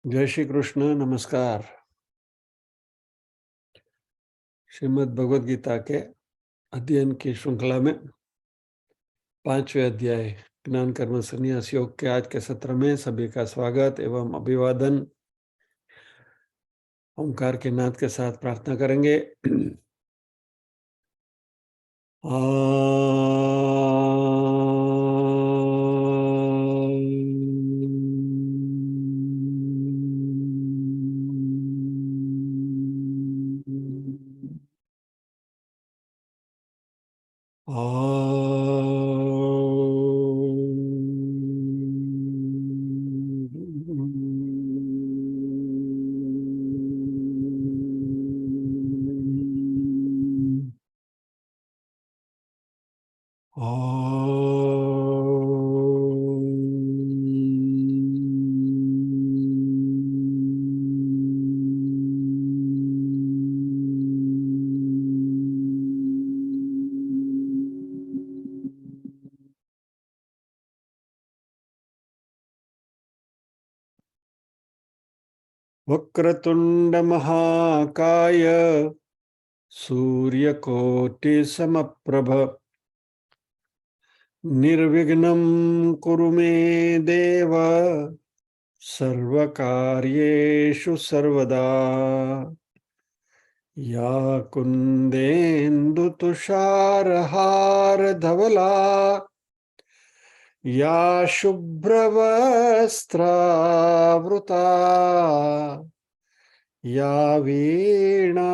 जय श्री कृष्ण। नमस्कार। श्रीमद् भगवद गीता के अध्ययन की श्रृंखला में 5वें अध्याय ज्ञान कर्म संन्यास योग के आज के सत्र में सभी का स्वागत एवं अभिवादन। ओंकार के नाद के साथ प्रार्थना करेंगे। वक्रतुंड महाकाय सूर्यकोटि समप्रभ निर्विघ्नं कुरु मे देव सर्वकार्येषु सर्वदा। या कुन्देन्दु तुषारहार धवला या शुभ्रवस्त्रावृता या वीणा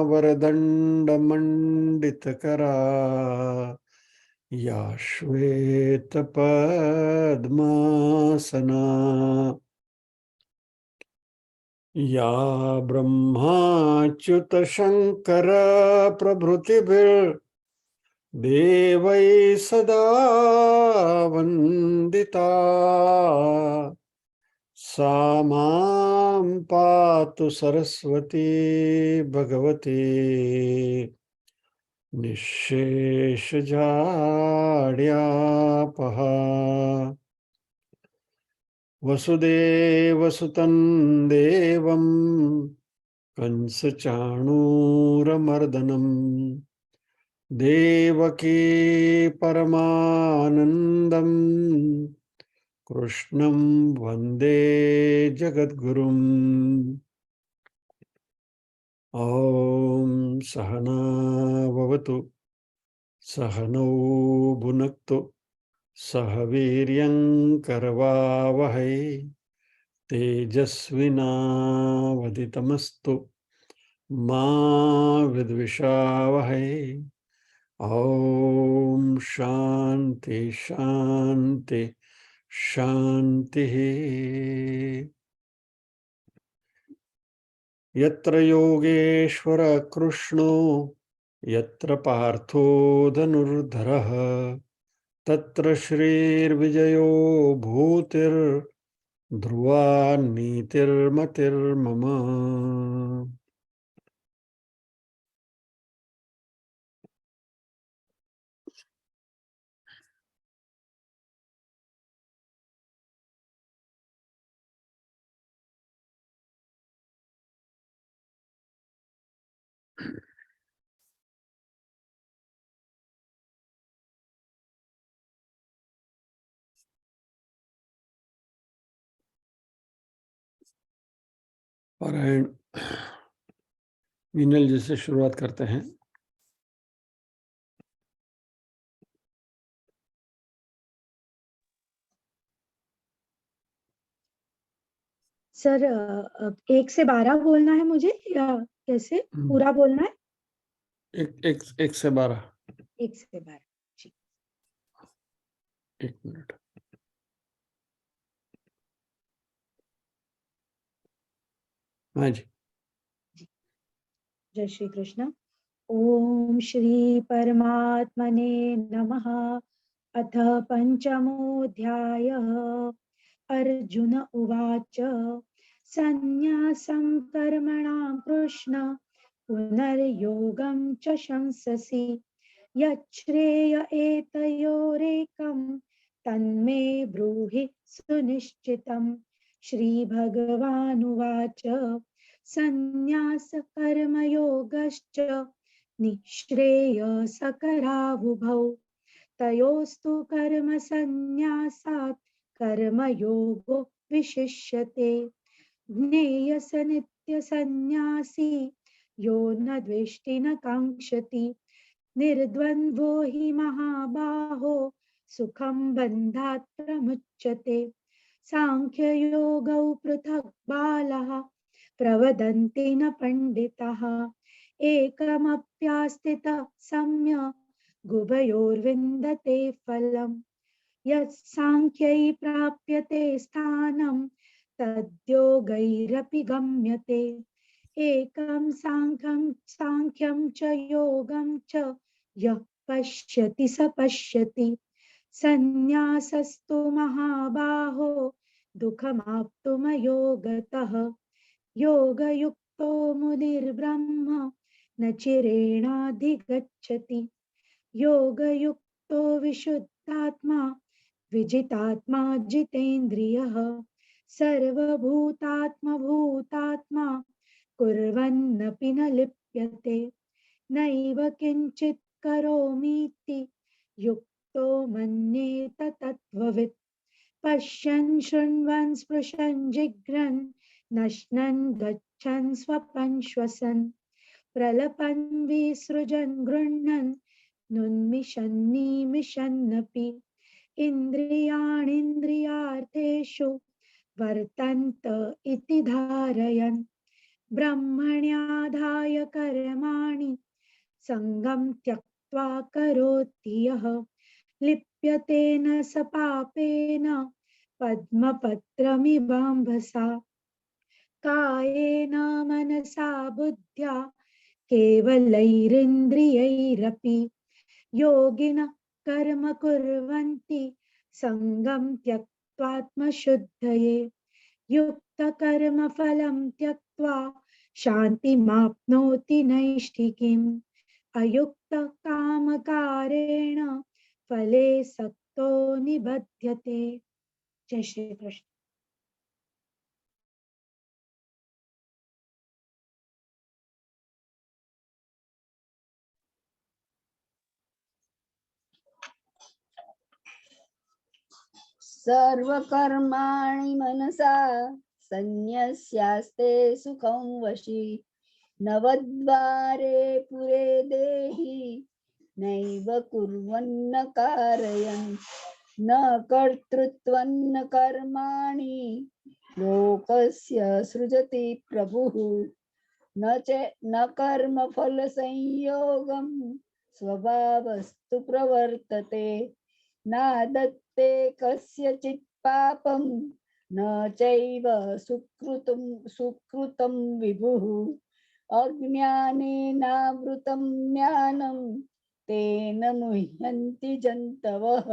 वरदण्डमण्डितकरा या श्वेतपद्मासना या ब्रह्माच्युतशङ्कर प्रभृतिभिर्देवैः सदा वन्दिता सा मां पातु सरस्वती भगवती निःशेषजाड्यापहा। वसुदेवसुतं देवं कंसचाणूरमर्दनं देवकी परमानन्दं कृष्णं वन्दे जगद्गुरुम्। ॐ सहना भवतु सहनौ भुनक्तु सह वीर्यं करवावहै तेजस्विनावधितमस्तु मा विद्विषावहै। ॐ शान्ति शान्ति शान्तिः। यत्र योगेश्वर कृष्णो यत्र पार्थो धनुर्धरः तत्र श्रीर्विजयो भूतिर्ध्रुवा नीतिर्मतिर्मम। पारायण मीनल जी से शुरुआत करते हैं। सर 1 से 12 बोलना है मुझे या कैसे पूरा बोलना है? एक से 12। 1 से 12 जी। 1 मिनट। हाँ जी। जय श्री कृष्ण। ओम श्री परमात्मने नमः। अथ पंचमोऽध्यायः। अर्जुन उवाच सन्न्यासं कर्मणां कृष्ण पुनर्योगं च शंससि यच्छ्रेय एतयोरेकं तन्मे ब्रूहि सुनिश्चितम्। श्रीभगवानुवाच संन्यास कर्मयोगश्च निःश्रेयसकरावुभौ तयोस्तु कर्म संन्यासात् कर्मयोगो विशिष्यते ज्ञेयस नित्य सन्यासी यो न द्वेष्टि न काङ्क्षति निर्द्वन्द्वो हि महाबाहो सुखं बन्धात् प्रमुच्यते सांख्ययोगौ पृथक् बालः प्रवदन्ति न पण्डिताः एकमप्यास्थितः सम्यक् गुभयोर्विन्दते फलम् यत्साङ्ख्यै प्राप्यते स्थानं तद्योगैरपि गम्यते एकं साङ्ख्यं च योगं च यः पश्यति स पश्यति संन्यासस्तु महाबाहो दुःखमाप्तुमयोगतः योगयुक्तो मुनिर्ब्रह्म न चिरेणाधिगच्छति योगयुक्तो विशुद्धात्मा विजितात्मा जितेन्द्रियः सर्वभूतात्मभूतात्मा कुर्वन्नपि न लिप्यते नैव किञ्चित् करोमीति युक्तो मन्येत तत्त्ववित् पश्यन् शृण्वन् स्पृशन् जिघ्रन् नश्नन् गच्छन् स्वपन् श्वसन् प्रलपन् विसृजन् गृह्णन् नुन्मिषन्निमिषन्नपि इन्द्रियाणीन्द्रियार्थेषु वर्तन्त इति धारयन् ब्रह्मण्याधाय कर्माणि सङ्गं त्यक्त्वा करोति यः लिप्यते न स पापेन पद्मपत्रमिवाम्भसा कायेन मनसा बुद्ध्या केवलैरिन्द्रियैरपि योगिनः कर्म कुर्वन्ति सङ्गं त्यक्त्वात्मशुद्धये युक्तकर्मफलं त्यक्त्वा शान्तिमाप्नोति नैष्ठिकीम् अयुक्तकामकारेण फले सक्तो निबध्यते। जय श्री कृष्ण। सर्वकर्माणि मनसा संन्यस्यास्ते सुखं वशी नवद्वारे पुरे देहि नैव कुर्वन्न कारयन् न कर्तृत्वं न कर्माणि लोकस्य सृजति प्रभुः न कर्मफल संयोगं स्वभावस्तु प्रवर्तते नादत्ते कस्यचित् पापं न चैव सुकृतं विभुः अज्ञानेनावृतं ज्ञानं तेन मुह्यन्ति जन्तवः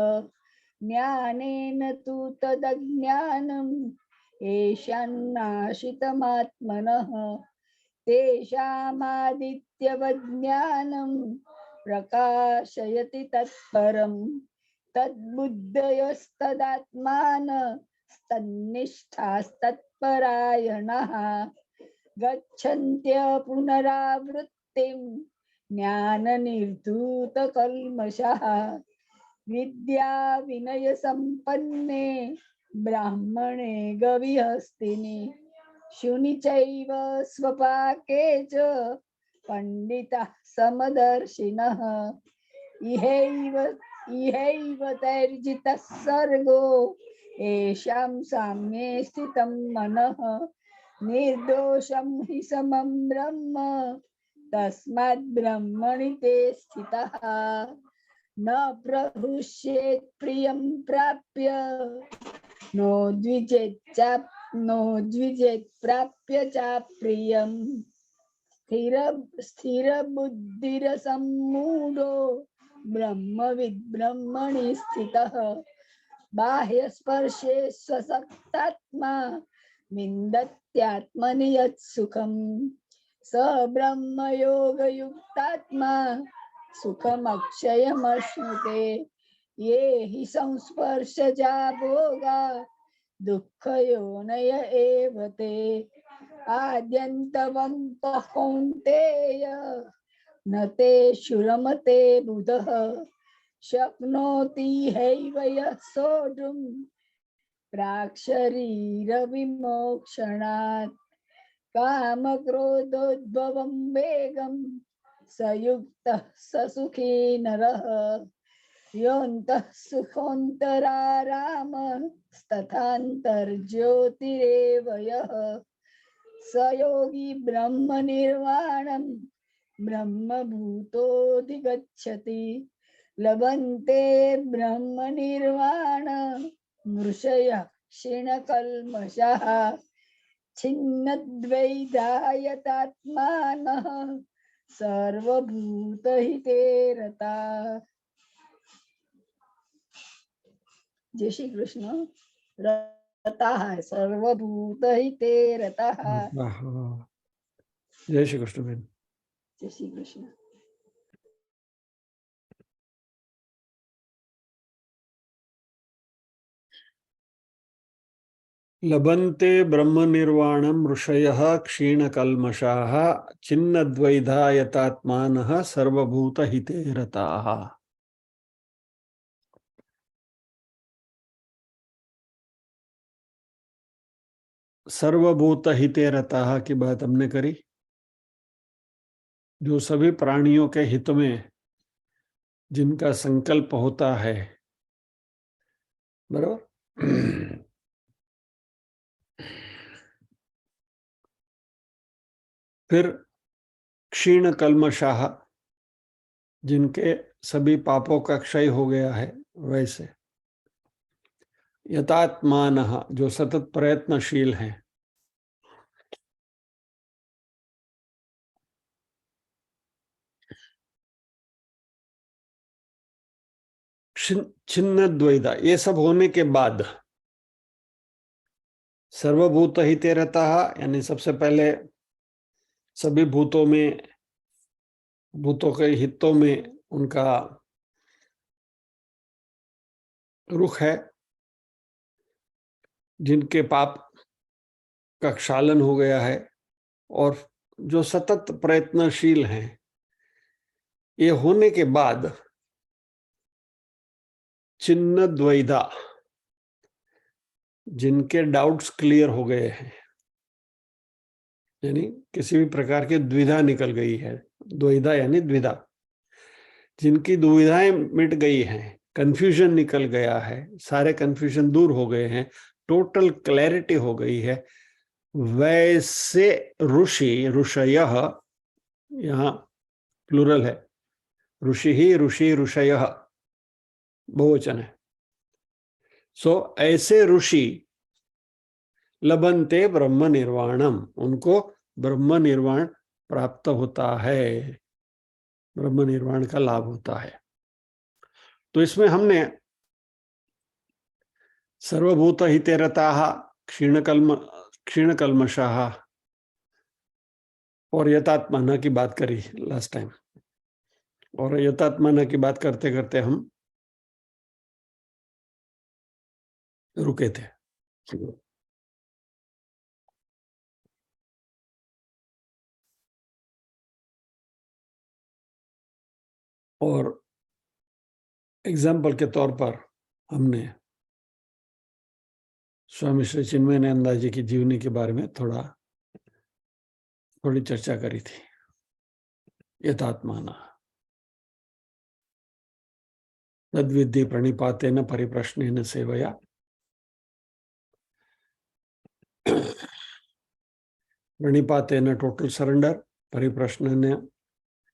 ज्ञानेन तु तदज्ञानम् येषान्नाशितमात्मनः तेषामादित्यवज्ञानं प्रकाशयति तत्परम् तद्बुद्धयस्तदात्मानस्तन्निष्ठास्तत्परायणाः गच्छन्त्य पुनरावृत्तिं ज्ञाननिर्धूतकल्मषः विद्या विनय संपन्ने ब्राह्मणे गविहस्तिनि शुनि चैव स्वपाके च पंडितः समदर्शिनः इहैव तैर्जितः सर्गो येषां साम्ये स्थितं मनः निर्दोषं हि समं ब्रह्म तस्माद् ब्रह्मणि ते स्थितः न प्रहृष्येत् प्रियं प्राप्य नो द्विजेत् प्राप्य च प्रियं स्थिरबुद्धिरसम्मूढो ब्रह्मविद् ब्रह्मणि स्थितः बाह्यस्पर्शे स्वसक्तात्मा विन्दत्यात्मनि यत्सुखम् स ब्रह्मयोगयुक्तात्मा सुखमक्षयमश्नुते ये हि संस्पर्शजा भोगा दुःखयोनय एव ते आद्यन्तवन्तः कौन्तेय न ते शुरमते बुधः शक्नोति हैव यः सोढुम् प्राक्शरीरविमोक्षणात् कामक्रोधोद्भवं वेगं स युक्तः स सुखी नरः योऽन्तः सुखोऽन्तरारामस्तथान्तर्ज्योतिरेव यः स योगी ब्रह्मनिर्वाणं ब्रह्मभूतोऽधिगच्छति लभन्ते ब्रह्मनिर्वाण मृषयः क्षीणकल्मषः छिन्नद्वैधायतात्मानः सर्वभूतहिते रताः। जय श्री कृष्ण। रताः सर्वभूतहिते रताः। जय श्री कृष्ण बहन। जय श्री कृष्ण। लभन्ते ब्रह्म निर्वाणम ऋषयः क्षीणकल्मषाः छिन्नद्वैधायतात्मानः सर्वभूतहिते रताः। सर्वभूतहिते रताः की बात हमने करी, जो सभी प्राणियों के हित में जिनका संकल्प होता है, बराबर। फिर क्षीण कल्मषाः, जिनके सभी पापों का क्षय हो गया है, वैसे यतात्मानः, जो सतत प्रयत्नशील हैं, छिन्न द्वैधा, ये सब होने के बाद सर्वभूत हिते रताः, यानी सबसे पहले सभी भूतों में, भूतों के हितों में उनका रुख है, जिनके पाप का क्षालन हो गया है और जो सतत प्रयत्नशील हैं। ये होने के बाद छिन्न द्वैधा, जिनके डाउट्स क्लियर हो गए हैं, यानी किसी भी प्रकार की द्विधा निकल गई है। द्वैधा यानी द्विधा, जिनकी दुविधाएं मिट गई हैं, कंफ्यूजन निकल गया है, सारे कंफ्यूजन दूर हो गए हैं, टोटल क्लैरिटी हो गई है, वैसे ऋषि, ऋषयः, यहाँ प्लूरल है, ऋषि ही, ऋषि, ऋषयः बहुवचन है। सो ऐसे ऋषि लभन्ते ब्रह्म निर्वाणम, उनको ब्रह्म निर्वाण प्राप्त होता है, ब्रह्म निर्वाण का लाभ होता है। तो इसमें हमने सर्वभूत हिते रताः, क्षीणकल्मषाः और यतात्मानः की बात करी लास्ट टाइम। और यतात्मानः की बात करते करते हम रुके थे। और एग्जाम्पल के तौर पर हमने स्वामी श्री चिन्मयानंद जी की जीवनी के बारे में थोड़ी चर्चा करी थी। यथात्मानः तद्विद्धि प्रणिपातेन परिप्रश्नेन सेवया, प्रणिपातेन टोटल सरेंडर, परिप्रश्नेन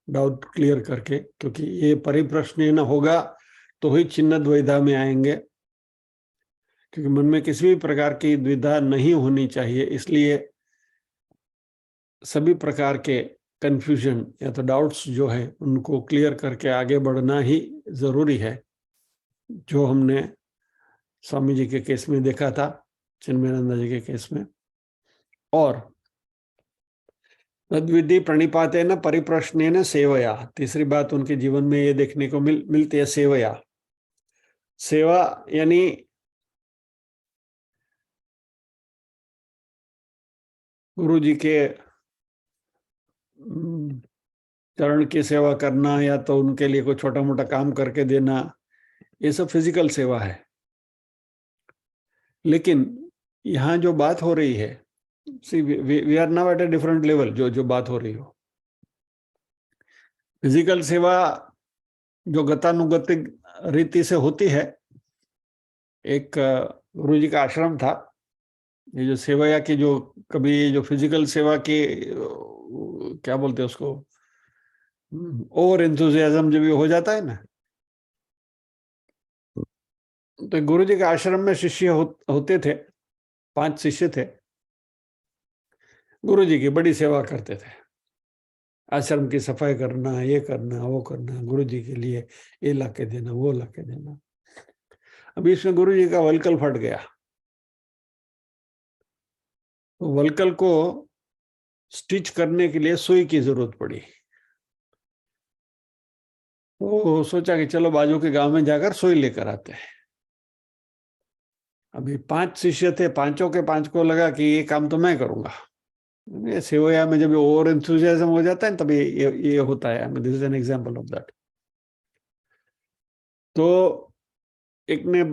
डाउट क्लियर करके, क्योंकि ये परिप्रश्नेन होगा तो ही छिन्न द्वैधा में आएंगे, क्योंकि मन में किसी भी प्रकार की द्विधा नहीं होनी चाहिए। इसलिए सभी प्रकार के कंफ्यूजन या तो डाउट्स जो है उनको क्लियर करके आगे बढ़ना ही जरूरी है, जो हमने स्वामी जी के केस में देखा था, चिन्मयानंद जी के केस में। और तद्विद्धि प्रणिपातेन परिप्रश्नेन सेवया, तीसरी बात उनके जीवन में ये देखने को मिलती है, सेवया। सेवा यानी गुरु जी के चरण की सेवा करना या तो उनके लिए कोई छोटा मोटा काम करके देना, ये सब फिजिकल सेवा है। लेकिन यहाँ जो बात हो रही है, see we are now at a different level. जो बात हो रही हो, फिजिकल सेवा जो गतानुगतिक रीति से होती है, एक गुरु जी का आश्रम था, ये जो सेवाया की जो कभी जो फिजिकल सेवा की क्या बोलते हैं उसको, ओवर एंथुजियाज्म जब ये हो जाता है ना, तो गुरु जी के आश्रम में शिष्य होते थे, 5 शिष्य थे। गुरु जी की बड़ी सेवा करते थे, आश्रम की सफाई करना, ये करना, वो करना, गुरु जी के लिए ये ला के देना, वो ला के देना। अभी इसमें गुरु जी का वलकल फट गया, तो वलकल को स्टिच करने के लिए सुई की जरूरत पड़ी। तो सोचा कि चलो बाजू के गांव में जाकर सुई लेकर आते हैं। अभी 5 शिष्य थे, पांचों के 5 को लगा कि ये काम तो मैं करूंगा। ये सेवया में जब ओवर एंथुजियाज्म हो जाता है तभी ये होता है। This is an example of that. तो एक ने,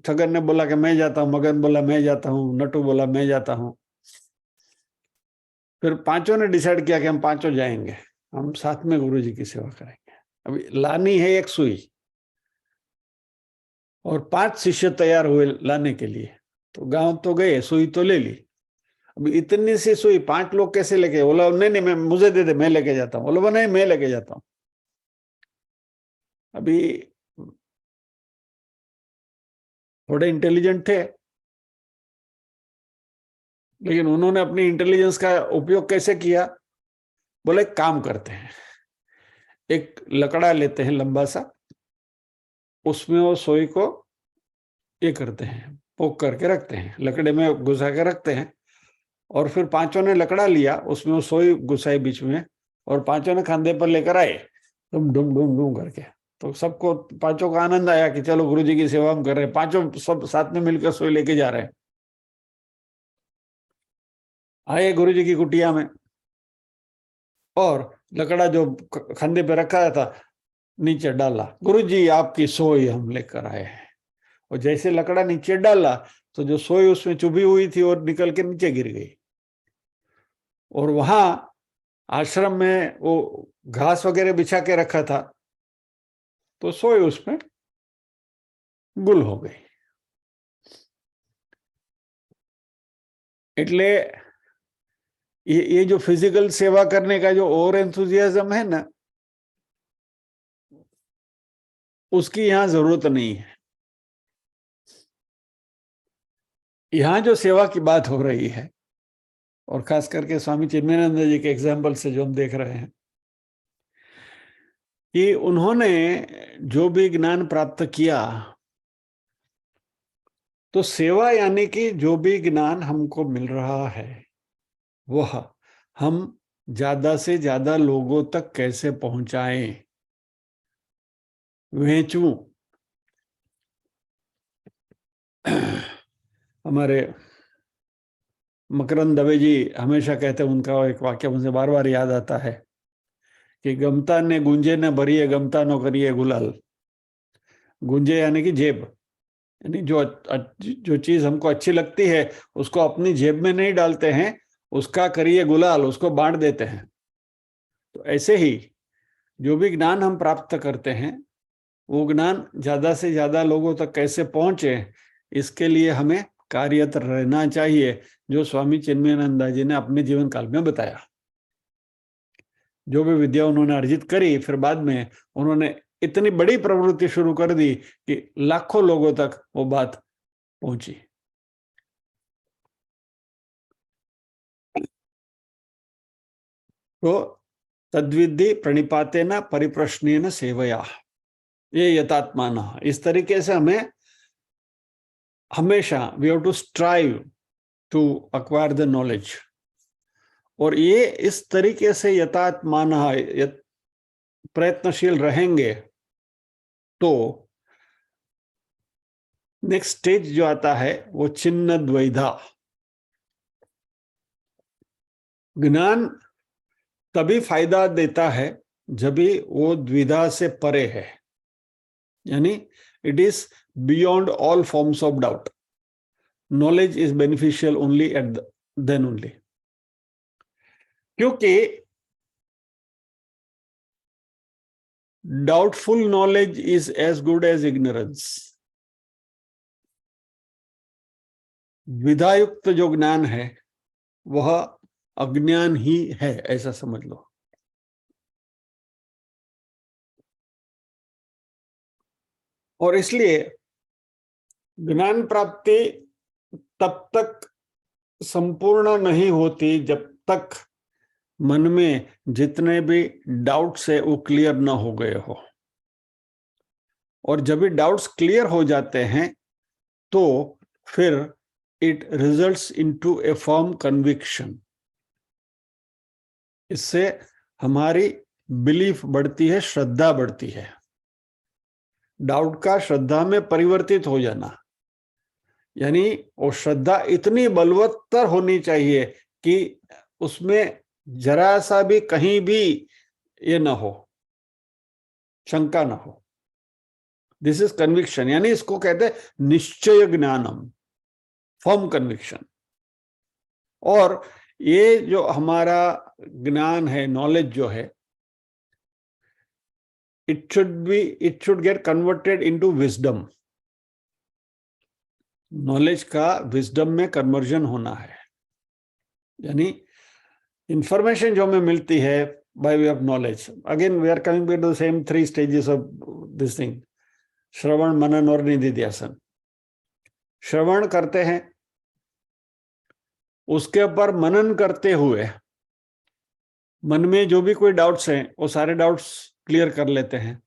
छगन ने बोला कि मैं जाता हूँ, मगन बोला मैं जाता हूँ, नटू बोला मैं जाता हूँ। फिर पांचों ने डिसाइड किया कि हम पांचों जाएंगे, हम साथ में गुरु जी की सेवा करेंगे। अभी लानी है एक सुई, और 5 शिष्य तैयार हुए लाने के लिए। तो गांव तो गए, सुई तो ले ली। अभी इतनी सी सुई 5 लोग कैसे लेके? बोला नहीं नहीं, मैं मुझे दे दे, मैं लेके जाता हूँ। बोला नहीं, मैं लेके जाता हूँ। अभी थोड़े इंटेलिजेंट थे, लेकिन उन्होंने अपनी इंटेलिजेंस का उपयोग कैसे किया? बोले एक काम करते हैं, एक लकड़ा लेते हैं लंबा सा, उसमें वो सोई को ये करते हैं, पोक करके रखते हैं, लकड़े में घुसा के रखते हैं। और फिर पांचों ने लकड़ा लिया, उसमें वो सोई घुसाई बीच में, और पांचों ने कंधे पर लेकर आए, डुम डुम डुम डुम करके। तो सबको, पांचों को आनंद आया कि चलो गुरु जी की सेवा हम कर रहे हैं। पांचों सब साथ में मिलकर सोई लेके जा रहे हैं। आए गुरु जी की कुटिया में, और लकड़ा जो कंधे पे रखा था नीचे डाला। गुरु जी आपकी सोई हम लेकर आए हैं। और जैसे लकड़ा नीचे डाला, तो जो सोई उसमें चुभी हुई थी और निकल के नीचे गिर गई। और वहां आश्रम में वो घास वगैरह बिछा के रखा था, तो सोई उसमें गुल हो गई। એટલે ये जो फिजिकल सेवा करने का जो ओवर एंथुजियाज्म है ना, उसकी यहाँ जरूरत नहीं है। यहाँ जो सेवा की बात हो रही है, और खास करके स्वामी चिन्मयानंद जी के एग्जाम्पल से जो हम देख रहे हैं, कि उन्होंने जो भी ज्ञान प्राप्त किया, तो सेवा यानी कि जो भी ज्ञान हमको मिल रहा है, वह हम ज्यादा से ज्यादा लोगों तक कैसे पहुंचाएं, वेचूं। हमारे मकरंद दवे जी हमेशा कहते हैं, उनका एक वाक्य मुझे बार बार याद आता है कि गमता ने गुंजे ने भरिए, गमता नो करिए गुलाल। गुंजे यानी कि जेब, यानी जो चीज हमको अच्छी लगती है उसको अपनी जेब में नहीं डालते हैं, उसका करिए गुलाल, उसको बांट देते हैं। तो ऐसे ही जो भी ज्ञान हम प्राप्त करते हैं, वो ज्ञान ज्यादा से ज्यादा लोगों तक कैसे पहुंचे, इसके लिए हमें कार्यरत रहना चाहिए, जो स्वामी चिन्मयानंद जी ने अपने जीवन काल में बताया। जो भी विद्या उन्होंने अर्जित करी, फिर बाद में उन्होंने इतनी बड़ी प्रवृत्ति शुरू कर दी कि लाखों लोगों तक वो बात पहुंची। तो तद्विद्धि प्रणिपातेन परिप्रश्नेन सेवया, ये यथात्मान। इस तरीके से हमें हमेशा we have to strive to acquire the knowledge. और ये इस तरीके से यथात्मान प्रयत्नशील रहेंगे, तो नेक्स्ट स्टेज जो आता है वो छिन्न द्वैधा। ज्ञान तभी फायदा देता है जब भी वो द्विधा से परे है, यानी it is beyond all forms of doubt. Knowledge is beneficial only at then only. क्योंकि doubtful knowledge is as good as ignorance. विधायुक्त जो ज्ञान है वह अज्ञान ही है, ऐसा समझ लो. और इसलिए ज्ञान प्राप्ति तब तक संपूर्ण नहीं होती जब तक मन में जितने भी डाउट्स है वो क्लियर ना हो गए हो. और जब भी डाउट्स क्लियर हो जाते हैं तो फिर it results into A firm conviction. इससे हमारी बिलीफ बढ़ती है, श्रद्धा बढ़ती है. डाउट का श्रद्धा में परिवर्तित हो जाना, यानी वो श्रद्धा इतनी बलवत्तर होनी चाहिए कि उसमें जरा सा भी कहीं भी ये ना हो, शंका ना हो. दिस इज कन्विक्शन, यानी इसको कहते हैं निश्चय ज्ञानम, फर्म कन्विक्शन. और ये जो हमारा ज्ञान है, नॉलेज जो है, it should get converted into wisdom. Knowledge का विजडम में कन्वर्जन होना है. यानी इंफॉर्मेशन जो हमें मिलती है by way of knowledge, again we are coming back to the same 3 stages of this thing, श्रवण, मनन और निधिध्यासन. श्रवण करते हैं, उसके ऊपर मनन करते हुए मन में जो भी कोई डाउट्स हैं वो सारे डाउट्स क्लियर कर लेते हैं,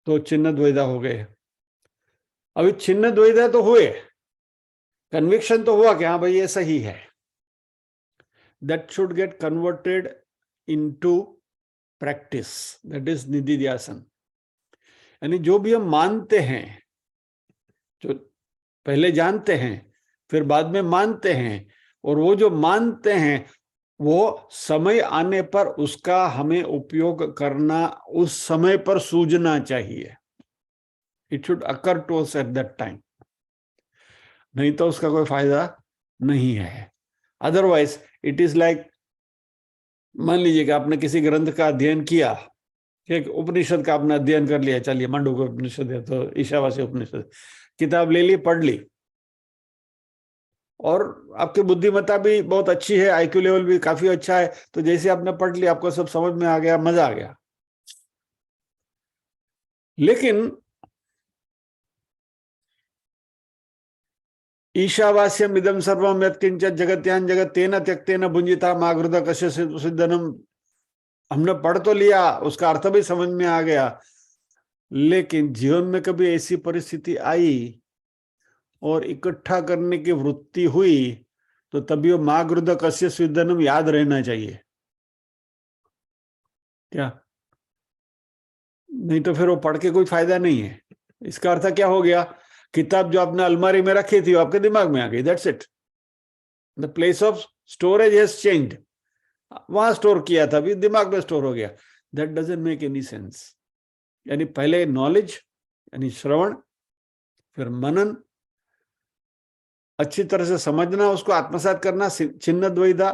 तो छिन्न द्वैधा हो गए. अभी छिन्न द्वैधा तो हुए, कन्विक्शन तो हुआ कि हाँ भाई ये सही है. That should get converted into practice, that is निधिध्यासन. यानी जो भी हम मानते हैं, जो पहले जानते हैं फिर बाद में मानते हैं, और वो जो मानते हैं वो समय आने पर उसका हमें उपयोग करना, उस समय पर सूझना चाहिए. It should occur to us at that time, नहीं तो उसका कोई फायदा नहीं है. अदरवाइज इट इज लाइक, मान लीजिए कि आपने किसी ग्रंथ का अध्ययन किया, एक उपनिषद का आपने अध्ययन कर लिया, चलिए मांडूक्य उपनिषद है तो ईशावास्य उपनिषद, किताब ले ली, पढ़ ली, और आपकी बुद्धिमत्ता भी बहुत अच्छी है, आईक्यू लेवल भी काफी अच्छा है, तो जैसे आपने पढ़ लिया आपको सब समझ में आ गया, मजा आ गया. लेकिन ईशावास्यम इदम सर्वम यत्किंचित् जगत्यान जगत तेन त्यक्तेन भुंजिता मागृत कस्य सिद्धनम, हमने पढ़ तो लिया, उसका अर्थ भी समझ में आ गया, लेकिन जीवन में कभी ऐसी परिस्थिति आई और इकट्ठा करने की वृत्ति हुई तो तभी वो मागृत कस्य सिद्धनम याद रहना चाहिए क्या? नहीं तो फिर वो पढ़ के कोई फायदा नहीं है. इसका अर्थ क्या हो गया? किताब जो आपने अलमारी में रखी थी वो आपके दिमाग में आ गई, that's it. The place of storage has changed. वहां स्टोर किया था, अभी दिमाग में स्टोर हो गया. That doesn't make any sense. यानी पहले नॉलेज यानी श्रवण, फिर मनन, अच्छी तरह से समझना, उसको आत्मसात करना, छिन्न द्वैधा,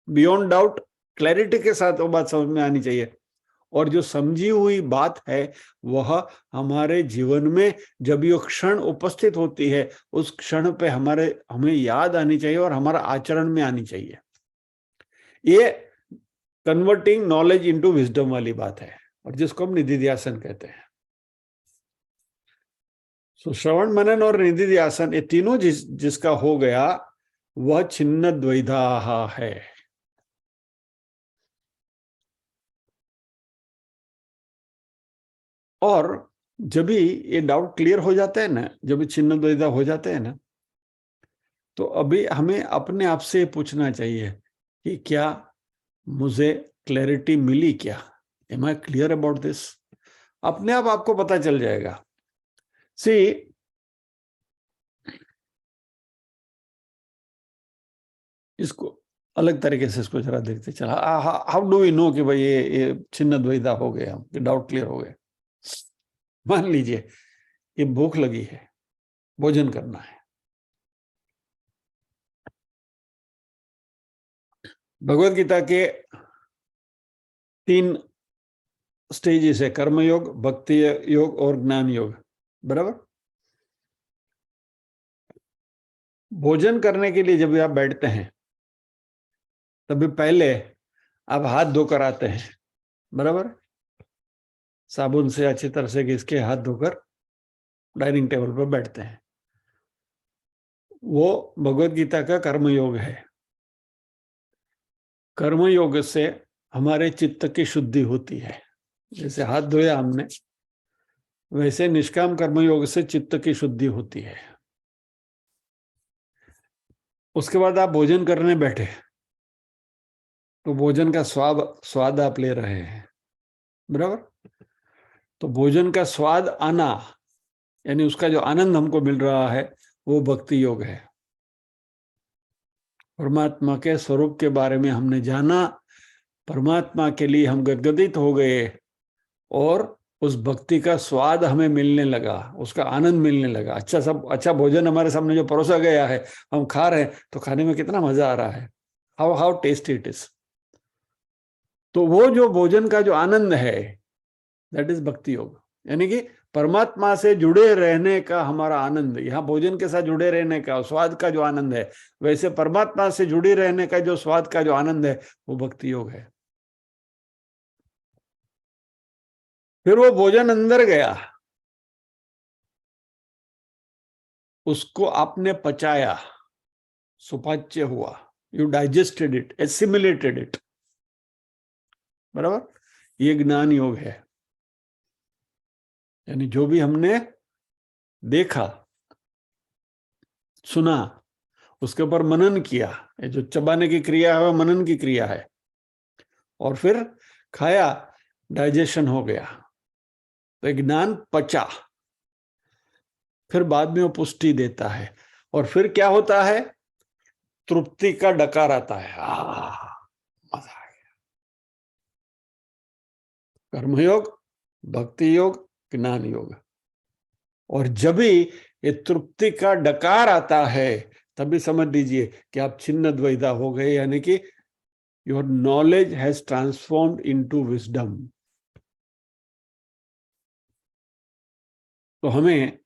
बियॉन्ड डाउट, क्लैरिटी के साथ वो बात समझ में आनी चाहिए. और जो समझी हुई बात है वह हमारे जीवन में जब ये क्षण उपस्थित होती है उस क्षण पे हमें याद आनी चाहिए और हमारा आचरण में आनी चाहिए. ये कन्वर्टिंग नॉलेज इनटू विजडम वाली बात है, और जिसको हम निधिध्यासन कहते हैं. सो श्रवण, मनन और निधिध्यासन, ये तीनों जिसका हो गया वह छिन्न द्वैधा है. और जब भी ये डाउट क्लियर हो जाता है ना, जब भी छिन्न द्वैधा हो जाते हैं ना, तो अभी हमें अपने आप से पूछना चाहिए कि क्या मुझे क्लैरिटी मिली? क्या am I clear about this? अपने आप आपको पता चल जाएगा. सी, इसको अलग तरीके से इसको जरा देखते चला। हाउ डू वी नो कि भाई ये छिन्न द्वैता हो गए, हम डाउट क्लियर हो गए। मान लीजिए ये भूख लगी है, भोजन करना है। भगवत गीता के 3 स्टेजेस है, कर्म योग, भक्ति योग और ज्ञान योग, बराबर। भोजन करने के लिए जब आप बैठते हैं तभी पहले आप हाथ धोकर आते हैं, बराबर। साबुन से अच्छी तरह से घिस के हाथ धोकर डाइनिंग टेबल पर बैठते हैं। वो भगवत गीता का कर्म योग है। कर्म योग से हमारे चित्त की शुद्धि होती है। जैसे हाथ धोया हमने, वैसे निष्काम कर्म योग से चित्त की शुद्धि होती है। उसके बाद आप भोजन करने बैठे तो भोजन का स्वाद आप ले रहे हैं, बराबर। तो भोजन का स्वाद आना, यानी उसका जो आनंद हमको मिल रहा है, वो भक्ति योग है। परमात्मा के स्वरूप के बारे में हमने जाना, परमात्मा के लिए हम गदगदित हो गए और उस भक्ति का स्वाद हमें मिलने लगा, उसका आनंद मिलने लगा। अच्छा भोजन हमारे सामने जो परोसा गया है, हम खा रहे हैं तो खाने में कितना मजा आ रहा है, हाउ टेस्टी इट इज। तो वो जो भोजन का जो आनंद है, दैट इज भक्ति योग। यानी कि परमात्मा से जुड़े रहने का हमारा आनंद, यहाँ भोजन के साथ जुड़े रहने का स्वाद का जो आनंद है, वैसे परमात्मा से जुड़े रहने का जो स्वाद का जो आनंद है, वो भक्ति योग है। फिर वो भोजन अंदर गया, उसको आपने पचाया, सुपाच्य हुआ, you digested it, assimilated it, बराबर। ये ज्ञान योग है। यानी जो भी हमने देखा सुना, उसके ऊपर मनन किया, ये जो चबाने की क्रिया है वो मनन की क्रिया है, और फिर खाया, डाइजेशन हो गया, तो ज्ञान पचा, फिर बाद में वो पुष्टि देता है, और फिर क्या होता है, तृप्ति का डकार आता है, मजा आ गया। कर्मयोग, भक्ति योग, ज्ञान योग। और जब भी ये तृप्ति का डकार आता है, तभी समझ लीजिए कि आप छिन्न द्वैता हो गए, यानी कि your knowledge has transformed into wisdom. तो हमें,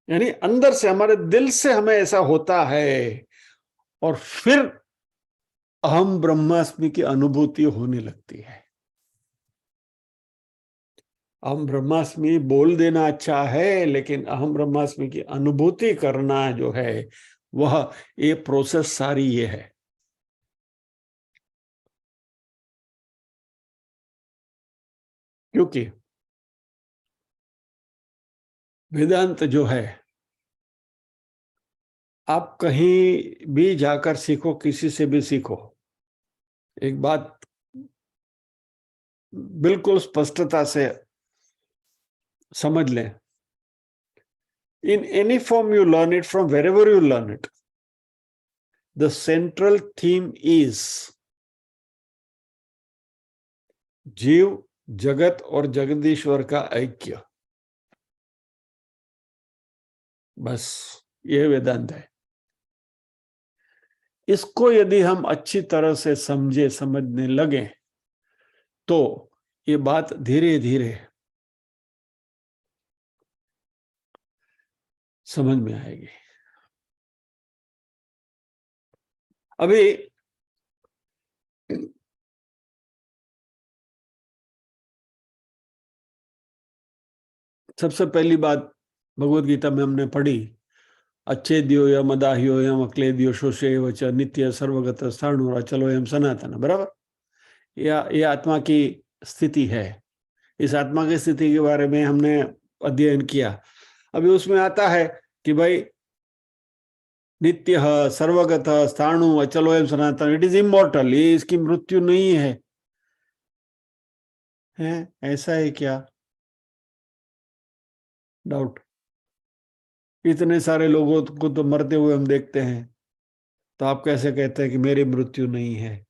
यानी अंदर से, हमारे दिल से हमें ऐसा होता है, और फिर अहम ब्रह्मास्मि की अनुभूति होने लगती है। अहम ब्रह्मास्मि बोल देना अच्छा है, लेकिन अहम ब्रह्मास्मि की अनुभूति करना जो है, वह ये प्रोसेस सारी ये है। क्योंकि वेदांत जो है, आप कहीं भी जाकर सीखो, किसी से भी सीखो, एक बात बिल्कुल स्पष्टता से समझ लें, in any form you learn it, from wherever you learn it, the central theme is जीव, जगत और जगदीश्वर का ऐक्य। बस ये वेदांत है। इसको यदि हम अच्छी तरह से समझने लगे, तो ये बात धीरे धीरे समझ में आएगी। अभी सबसे पहली बात भगवत गीता में हमने पढ़ी, अच्छेद्यो या मदाह्यो या अक्लेद्यो शोषे वच नित्य सर्वगत स्थाणु चलो एम सनातन, बराबर। ये आत्मा की स्थिति है। इस आत्मा की स्थिति के बारे में हमने अध्ययन किया। अभी उसमें आता है कि भाई नित्य सर्वगत स्थाणु अचलो एम सनातन, इट इज इमॉर्टल, ये इसकी मृत्यु नहीं है। ऐसा है क्या? डाउट। इतने सारे लोगों को तो मरते हुए हम देखते हैं, तो आप कैसे कहते हैं कि मेरी मृत्यु नहीं है?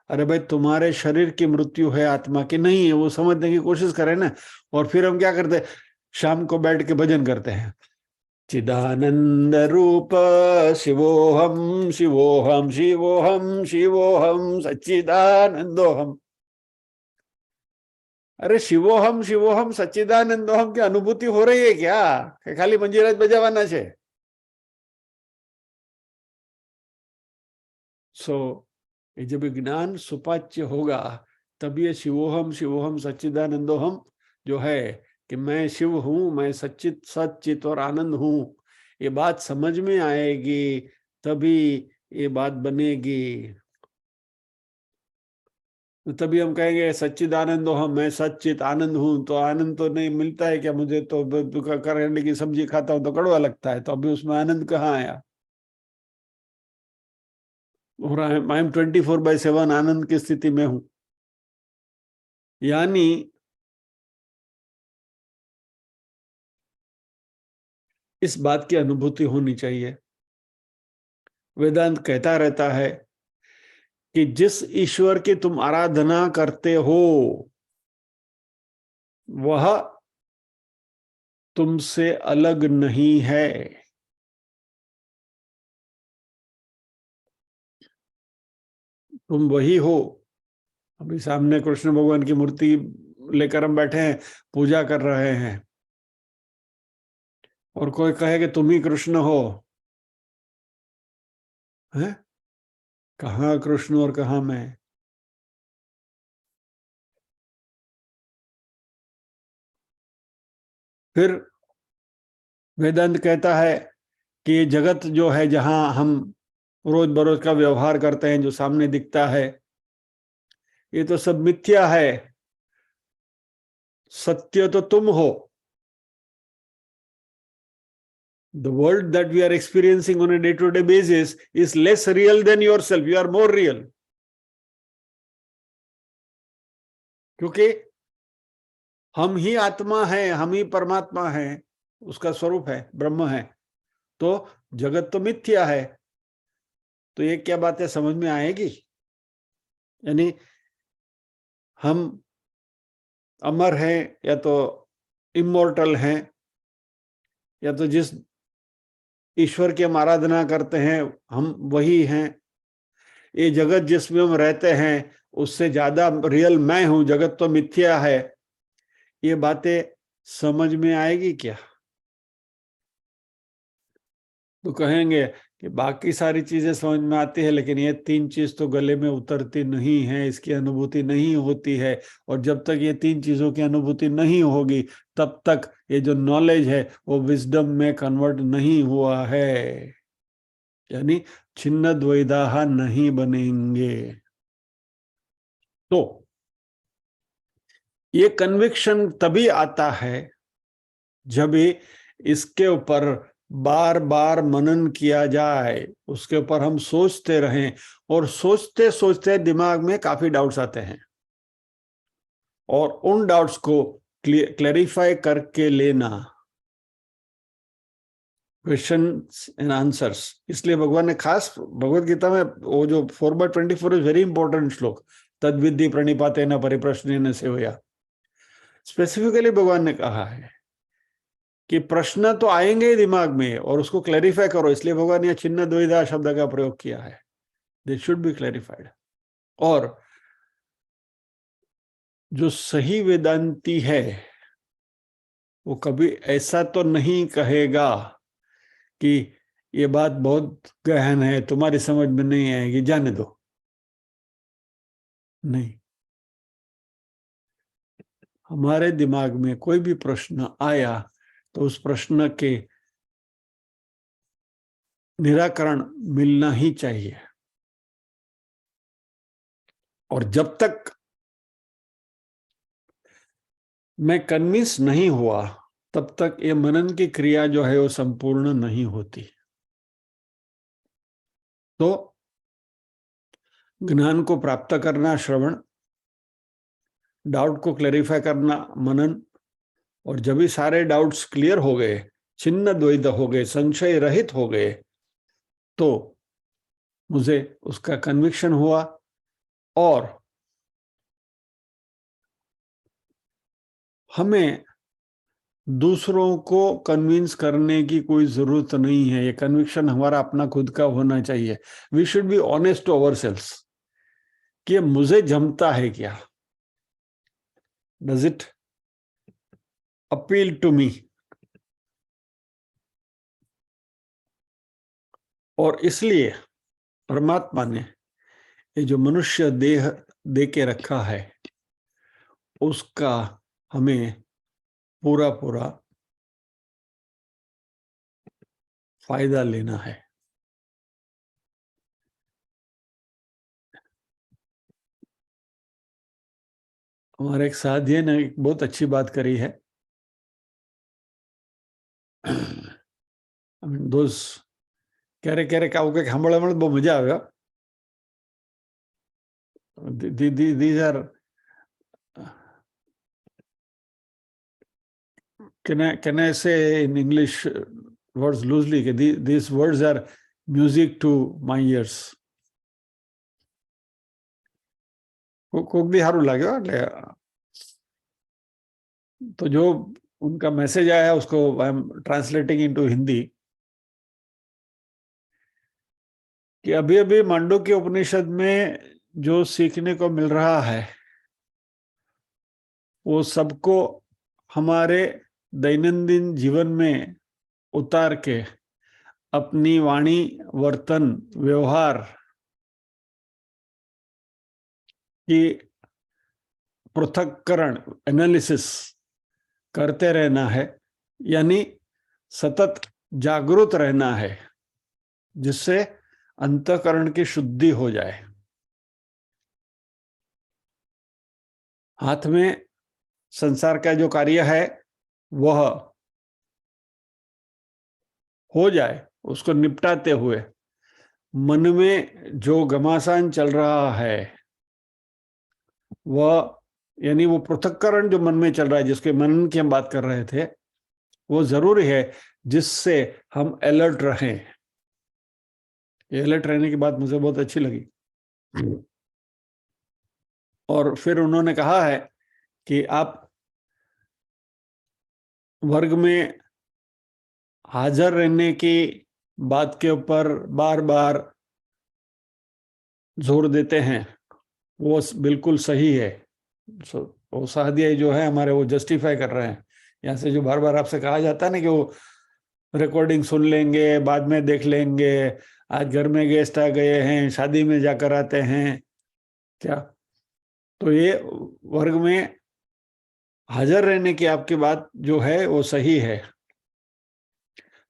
अरे भाई, तुम्हारे शरीर की मृत्यु है, आत्मा की नहीं है, वो समझने की कोशिश करें ना। और फिर हम क्या करते हैं? शाम को बैठ के भजन करते हैं, चिदानंद रूप शिवोहम शिवोहम शिवोहम शिवोहम सच्चिदानंदोहम। अरे शिवोहम शिवोहम सच्चिदानंदोहम की अनुभूति हो रही है क्या? कि खाली मंजीरा बजावाना છે? ये जब ज्ञान सुपाच्य होगा तब ये शिवोहम सच्चिदानंदोहम जो है कि मैं शिव हूं, मैं सच्चित सच्चित और आनंद हूं, ये बात समझ में आएगी, तभी ये बात बनेगी। तभी हम कहेंगे सच्चिदानंदोहम, मैं सच्चित आनंद हूं। तो आनंद तो नहीं मिलता है क्या मुझे? तो करेले की सब्जी खाता हूं तो कड़वा लगता है, तो अभी उसमें आनंद कहाँ आया? और आई एम 24/7 आनंद की स्थिति में हूं। यानी इस बात की अनुभूति होनी चाहिए। वेदांत कहता रहता है कि जिस ईश्वर की तुम आराधना करते हो वह तुमसे अलग नहीं है। तुम वही हो। अभी सामने कृष्ण भगवान की मूर्ति लेकर हम बैठे हैं, पूजा कर रहे हैं, और कोई कहे कि तुम ही कृष्ण हो, हैं? कहाँ कृष्ण और कहाँ मैं? फिर वेदांत कहता है कि ये जगत जो है, जहां हम रोज बरोज का व्यवहार करते हैं, जो सामने दिखता है, ये तो सब मिथ्या है। सत्य तो तुम हो। The world that we are experiencing on a day-to-day basis is less real than yourself. You are more real. क्योंकि हम ही आत्मा है, हम ही परमात्मा है, उसका स्वरूप है, ब्रह्म है। तो जगत तो मिथ्या है। तो ये क्या बातें समझ में आएगी? यानी हम अमर हैं या तो इमोर्टल हैं, या तो जिस ईश्वर की हम आराधना करते हैं हम वही हैं। ये जगत जिसमें हम रहते हैं उससे ज्यादा रियल मैं हूं, जगत तो मिथ्या है। ये बातें समझ में आएगी क्या? तो कहेंगे कि बाकी सारी चीजें समझ में आती है, लेकिन ये 3 चीज तो गले में उतरती नहीं है, इसकी अनुभूति नहीं होती है। और जब तक ये 3 चीजों की अनुभूति नहीं होगी तब तक ये जो नॉलेज है वो विजडम में कन्वर्ट नहीं हुआ है। यानी छिन्न द्वैधाः नहीं बनेंगे। तो ये कन्विक्शन तभी आता है जब इसके ऊपर बार बार मनन किया जाए, उसके ऊपर हम सोचते रहें, और सोचते सोचते दिमाग में काफी डाउट्स आते हैं, और उन डाउट्स को क्लैरिफाई करके लेना, क्वेश्चंस एंड आंसर्स। इसलिए भगवान ने खास भगवत गीता में वो जो 4/24 इज वेरी इंपॉर्टेंट श्लोक, तद्विद्धि प्रणिपातेन परिप्रश्नेन सेवया, स्पेसिफिकली भगवान ने कहा है कि प्रश्न तो आएंगे ही दिमाग में और उसको क्लैरिफाई करो। इसलिए भगवान ने छिन्न द्वैधा शब्द का प्रयोग किया है। They should be clarified. और जो सही वेदांती है वो कभी ऐसा तो नहीं कहेगा कि ये बात बहुत गहन है, तुम्हारी समझ में नहीं आएगी, जाने दो। नहीं, हमारे दिमाग में कोई भी प्रश्न आया तो उस प्रश्न के निराकरण मिलना ही चाहिए। और जब तक मैं कन्विंस नहीं हुआ तब तक ये मनन की क्रिया जो है वो संपूर्ण नहीं होती। तो ज्ञान को प्राप्त करना श्रवण, डाउट को क्लैरिफाई करना मनन, और जब भी सारे डाउट्स क्लियर हो गए, छिन्न द्वैत हो गए, संशय रहित हो गए, तो मुझे उसका कन्विक्शन हुआ और हमें दूसरों को कन्विंस करने की कोई जरूरत नहीं है। ये कन्विक्शन हमारा अपना खुद का होना चाहिए। We should be honest to ourselves कि मुझे जमता है क्या, does it appeal to me. और इसलिए परमात्मा ने ये जो मनुष्य देह दे के रखा है उसका हमें पूरा पूरा फायदा लेना है। हमारे एक साथी ने एक बहुत अच्छी बात करी है। I mean, those ક્યારેક આવું કંઈક સાંભળવામાં બહુ મજા આવે. These are can I say in English words loosely? These words are music to my ears. Coke भी हारू लगे એટલે तो जो उनका मैसेज आया उसको I am translating into Hindi कि अभी अभी मांडुक्य उपनिषद में जो सीखने को मिल रहा है वो सबको हमारे दैनंदिन जीवन में उतार के अपनी वाणी, वर्तन, व्यवहार की पृथक्करण, एनालिसिस करते रहना है, यानी सतत जागरूक रहना है, जिससे अंतःकरण की शुद्धि हो जाए। हाथ में संसार का जो कार्य है वह हो जाए, उसको निपटाते हुए मन में जो घमासान चल रहा है वह, यानी वो पृथक्करण जो मन में चल रहा है, जिसके मनन की हम बात कर रहे थे, वो जरूरी है जिससे हम अलर्ट रहें। ये अलर्ट रहने की बात मुझे बहुत अच्छी लगी। और फिर उन्होंने कहा है कि आप वर्ग में हाजिर रहने की बात के ऊपर बार बार जोर देते हैं, वो बिल्कुल सही है। वो साहदिया जो है हमारे, वो जस्टिफाई कर रहे हैं। यहाँ से जो बार बार आपसे कहा जाता है ना कि वो रिकॉर्डिंग सुन लेंगे, बाद में देख लेंगे, आज घर में गेस्ट आ गए हैं, शादी में जाकर आते हैं क्या, तो ये वर्ग में हाजिर रहने की आपकी बात जो है वो सही है।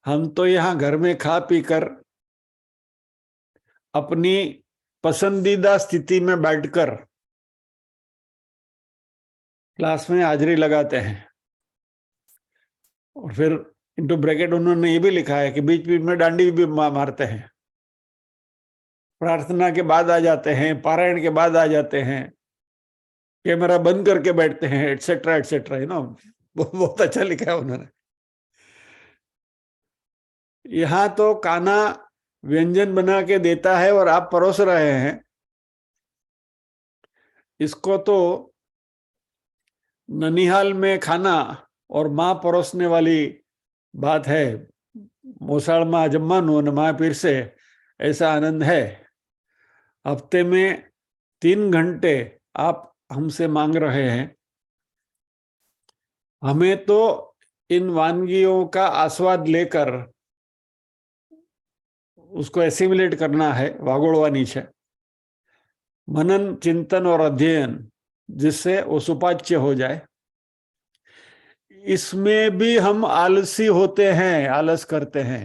हम तो यहाँ घर में खा पी कर अपनी पसंदीदा स्थिति में बैठकर क्लास में हाजिरी लगाते हैं, और फिर इनटू ब्रैकेट उन्होंने ये भी लिखा है कि बीच बीच में डांडी भी मारते हैं, प्रार्थना के बाद आ जाते हैं, पारायण के बाद आ जाते हैं, कैमरा बंद करके बैठते हैं, एटसेट्रा एटसेट्रा, यू नो। बहुत अच्छा लिखा है उन्होंने। यहाँ तो काना व्यंजन बना के देता है और आप परोस रहे हैं। इसको तो ननिहाल में खाना और माँ परोसने वाली बात है। मोसाल में जम्मानु और माँ पीर से ऐसा आनंद है। हफ्ते में 3 घंटे आप हमसे मांग रहे हैं। हमें तो इन वानगियों का आस्वाद लेकर उसको एसिमिलेट करना है, वागोड़वानी है, मनन, चिंतन और अध्ययन, जिससे वो सुपाच्य हो जाए। इसमें भी हम आलसी होते हैं, आलस करते हैं।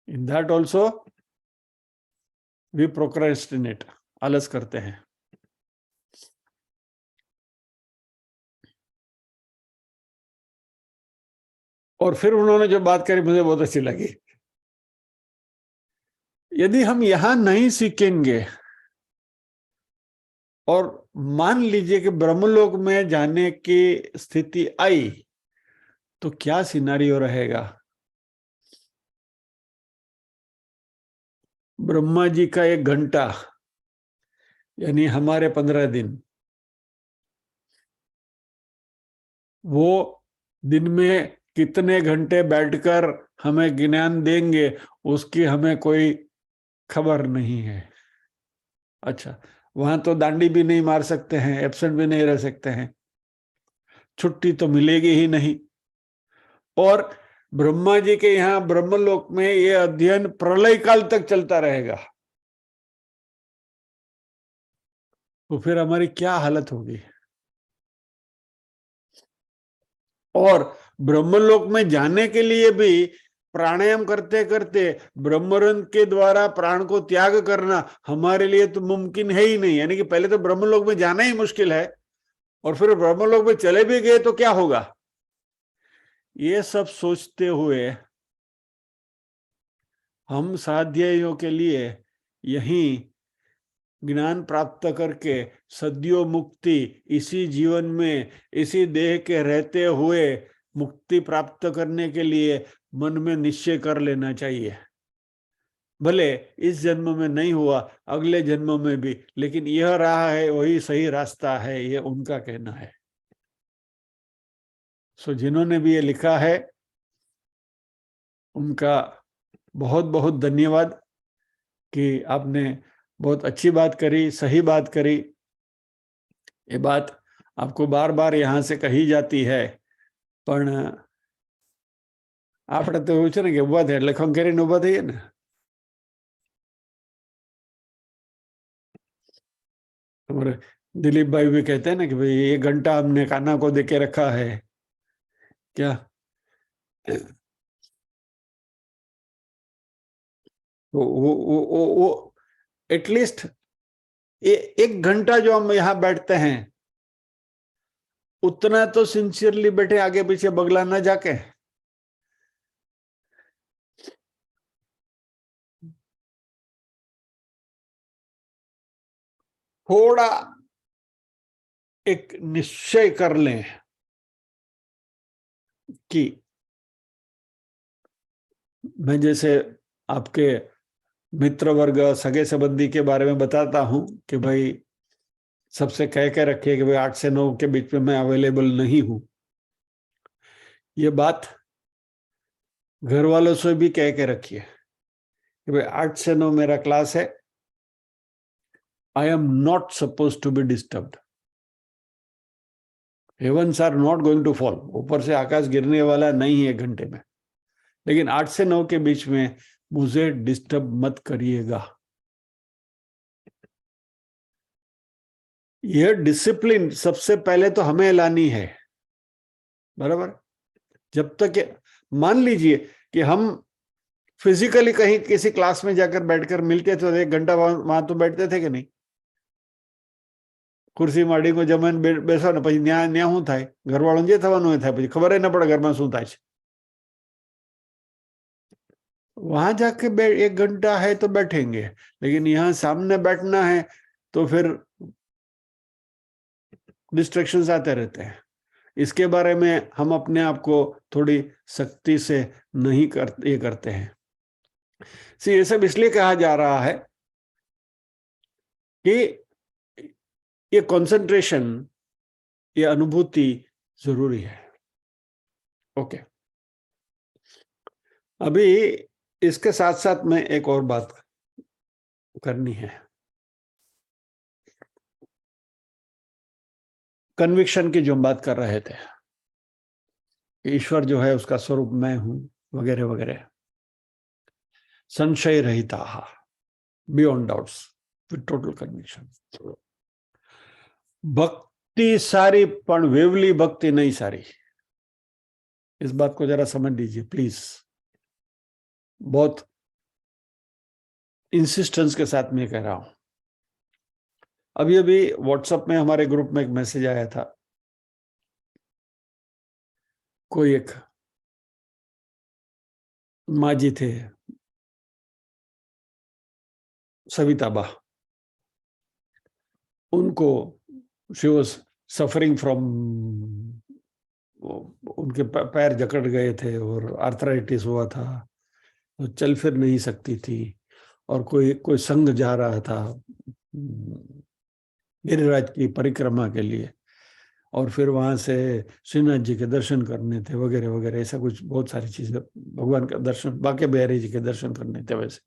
In that also we procrastinate, आलस करते हैं। और फिर उन्होंने जो बात करी मुझे बहुत अच्छी लगी। यदि हम यहां नहीं सीखेंगे और मान लीजिए कि ब्रह्मलोक में जाने की स्थिति आई, तो क्या सिनारियो रहेगा। ब्रह्मा जी का 1 घंटा यानी हमारे 15 दिन, वो दिन में कितने घंटे बैठकर हमें ज्ञान देंगे उसकी हमें कोई खबर नहीं है। अच्छा, वहां तो दांडी भी नहीं मार सकते हैं, एब्सेंट भी नहीं रह सकते हैं, छुट्टी तो मिलेगी ही नहीं। और ब्रह्मा जी के यहाँ ब्रह्मलोक में ये अध्ययन प्रलय काल तक चलता रहेगा, तो फिर हमारी क्या हालत होगी। और ब्रह्मलोक में जाने के लिए भी प्राणायाम करते करते ब्रह्मरंध्र के द्वारा प्राण को त्याग करना हमारे लिए तो मुमकिन है ही नहीं। यानी कि पहले तो ब्रह्मलोक में जाना ही मुश्किल है, और फिर ब्रह्मलोक में चले भी गए तो क्या होगा। ये सब सोचते हुए हम साध्यों के लिए यही ज्ञान प्राप्त करके सद्यो मुक्ति, इसी जीवन में इसी देह के रहते हुए मुक्ति प्राप्त करने के लिए मन में निश्चय कर लेना चाहिए। भले इस जन्म में नहीं हुआ, अगले जन्म में भी, लेकिन यह राह है, वही सही रास्ता है, ये उनका कहना है। सो जिन्होंने भी ये लिखा है उनका बहुत बहुत धन्यवाद कि आपने बहुत अच्छी बात करी, सही बात करी। ये बात आपको बार बार यहाँ से कही जाती है, પણ આપણે તો એવું છે ને કે ઉભા થાય એટલે ખંખેરીને ઉભા થઈએ ને। हमारे दिलीप भाई भी कहते हैं ना कि भाई 1 घंटा हमने कान्हा को देके रखा है क्या। वो एटलीस्ट 1 घंटा जो हम यहाँ बैठते हैं उतना तो सिंसियरली बैठे, आगे पीछे बगला ना जाके। थोड़ा एक निश्चय कर लें कि मैं जैसे आपके मित्र वर्ग सगे संबंधी के बारे में बताता हूं कि भाई सबसे कह के रखिए कि भाई 8 से 9 के बीच में मैं अवेलेबल नहीं हूं। ये बात घर वालों से भी कह के रखिए कि भाई 8 से 9 मेरा क्लास है, I am not suppose to be disturbed. Heavens are not going to fall, ऊपर से आकाश गिरने वाला नहीं है 1 घंटे में, लेकिन 8 से 9 के बीच में मुझे डिस्टर्ब मत करिएगा। यह डिसिप्लिन सबसे पहले तो हमें लानी है, बराबर। जब तक मान लीजिए कि हम फिजिकली कहीं किसी क्लास में जाकर बैठकर मिलते तो 1 घंटा वहां तो बैठते थे कि नहीं। कुर्सी माड़ी को जमीन बेसो ने પછી ન્યા શું થાય, ઘરવાળો જે થવાનું એ થાય, પછી ખબર ન પડે ઘરમાં શું થાય છે। वहां जाके 1 घंटा है तो बैठेंगे, लेकिन यहाँ सामने बैठना है तो फिर डिस्ट्रैक्शंस आते रहते हैं। इसके बारे में हम अपने आप को थोड़ी सख्ती से नहीं करते हैं। ये सब इसलिए कहा जा रहा है कि ये कंसंट्रेशन, ये अनुभूति जरूरी है। ओके, अभी इसके साथ साथ में एक और बात करनी है। कन्विक्शन की जो हम बात कर रहे थे, ईश्वर जो है उसका स्वरूप मैं हूं वगैरह वगैरह, संशय रहिता beyond doubts with total conviction. भक्ति सारी पण वेवली भक्ति नहीं सारी। इस बात को जरा समझ लीजिए प्लीज, बहुत इंसिस्टेंस के साथ में कह रहा हूं। अभी अभी व्हाट्सएप में हमारे ग्रुप में एक मैसेज आया था, कोई एक माँ जी थे, सविताबा, उनको शी वॉज सफरिंग फ्रॉम, उनके पैर जकड़ गए थे और आर्थराइटिस हुआ था, तो चल फिर नहीं सकती थी। और कोई संघ जा रहा था गिरिराज की परिक्रमा के लिए, और फिर वहां से श्रीनाथ जी के दर्शन करने थे वगैरह वगैरह, ऐसा कुछ बहुत सारी चीजें, भगवान का दर्शन, बांके बिहारी जी के दर्शन करने थे वैसे।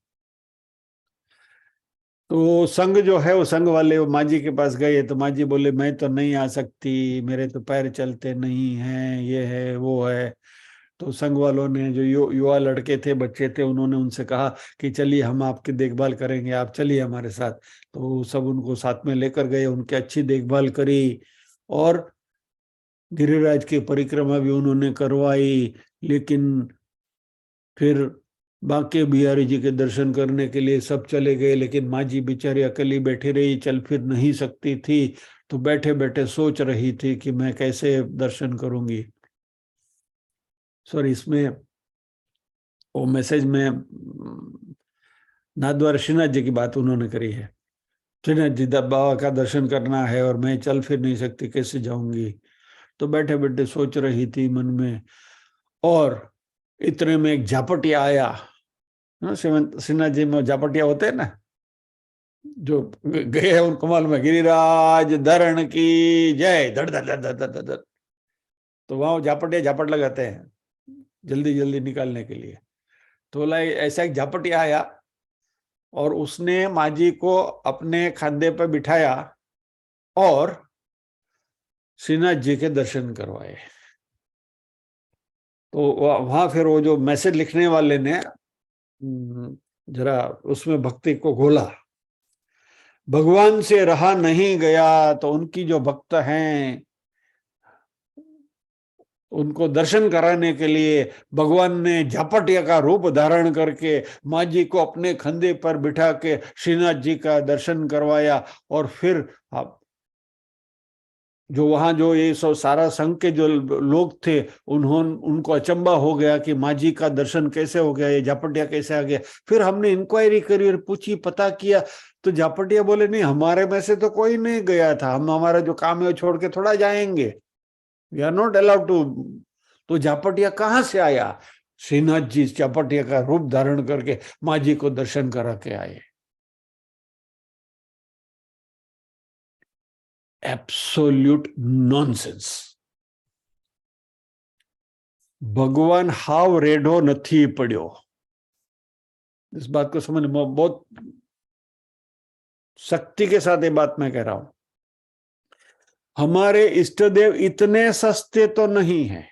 तो संघ जो है वो संघ वाले वो माँ जी के पास गए, तो माँ जी बोले मैं तो नहीं आ सकती, मेरे तो पैर चलते नहीं हैं, ये है वो है। तो संघ वालों ने जो युवा लड़के थे, बच्चे थे, उन्होंने उनसे कहा कि चलिए हम आपकी देखभाल करेंगे, आप चलिए हमारे साथ। तो सब उनको साथ में लेकर गए, उनकी अच्छी देखभाल करी और गिरिराज की परिक्रमा भी उन्होंने करवाई। लेकिन फिर बांके बिहारी जी के दर्शन करने के लिए सब चले गए, लेकिन माँ जी बेचारी अकेली बैठी रही, चल फिर नहीं सकती थी। तो बैठे बैठे सोच रही थी कि मैं कैसे दर्शन करूंगी। सॉरी, इसमें वो मैसेज में नाथद्वारा श्रीनाथ जी की बात उन्होंने करी है। श्रीनाथ जी बाबा का दर्शन करना है और मैं चल फिर नहीं सकती, कैसे जाऊंगी। तो बैठे बैठे सोच रही थी मन में, और इतने में एक झापटिया आया। श्रीनाथ जी में झापटिया होते हैं ना, जो गए हैं उनको मालूम है, गिरिराज धरण की जय, धड़ धड़ धड़ धड़ धड़ धड़। तो वहां झापटिया झापट लगाते हैं जल्दी जल्दी निकालने के लिए। तो बोला ऐसा एक झापटिया आया और उसने माँ जी को अपने कंधे पर बिठाया और श्रीनाथ जी के दर्शन करवाए। तो वहां फिर वो जो मैसेज लिखने वाले ने जरा उसमें भक्ति को घोला। भगवान से रहा नहीं गया, तो उनकी जो भक्त हैं उनको दर्शन कराने के लिए भगवान ने झापटिया का रूप धारण करके माँ जी को अपने कंधे पर बिठा के श्रीनाथ जी का दर्शन करवाया। और फिर जो वहां जो ये सब सारा संघ के जो लोग थे, उनको अचंबा हो गया कि माँ जी का दर्शन कैसे हो गया, ये झापटिया कैसे आ गया। फिर हमने इंक्वायरी करी और पूछी, पता किया, तो झापटिया बोले नहीं, हमारे में से तो कोई नहीं गया था, हम हमारा जो काम है वो छोड़ के थोड़ा जाएंगे, we are not allowed to. तो झापटिया कहाँ से आया? श्रीनाथ जी झापटिया का रूप धारण करके माँ जी को दर्शन करा के आए। Absolute nonsense. भगवान हाव रेडो नहीं पड़ो। इस बात को समझ में बहुत शक्ति के साथ ये बात मैं कह रहा हूं। हमारे इष्ट देव इतने सस्ते तो नहीं है।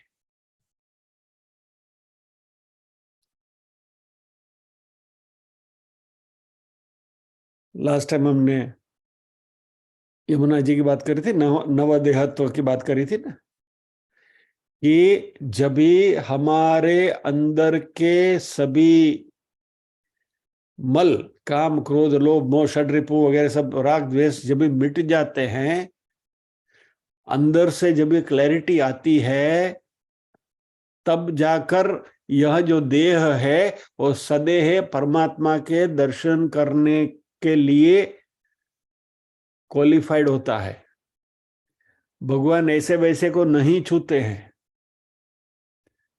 लास्ट टाइम हमने यमुना जी की बात करी थी, नवदेहत्व की बात करी थी ना, कि जब भी हमारे अंदर के सभी मल, काम, क्रोध, लोभ, मोह, षड्रिपु वगैरह सब, राग द्वेष जब भी मिट जाते हैं, अंदर से जब भी क्लैरिटी आती है, तब जाकर यह जो देह है वो सदेह परमात्मा के दर्शन करने के लिए क्वालिफाइड होता है। भगवान ऐसे वैसे को नहीं छूते हैं।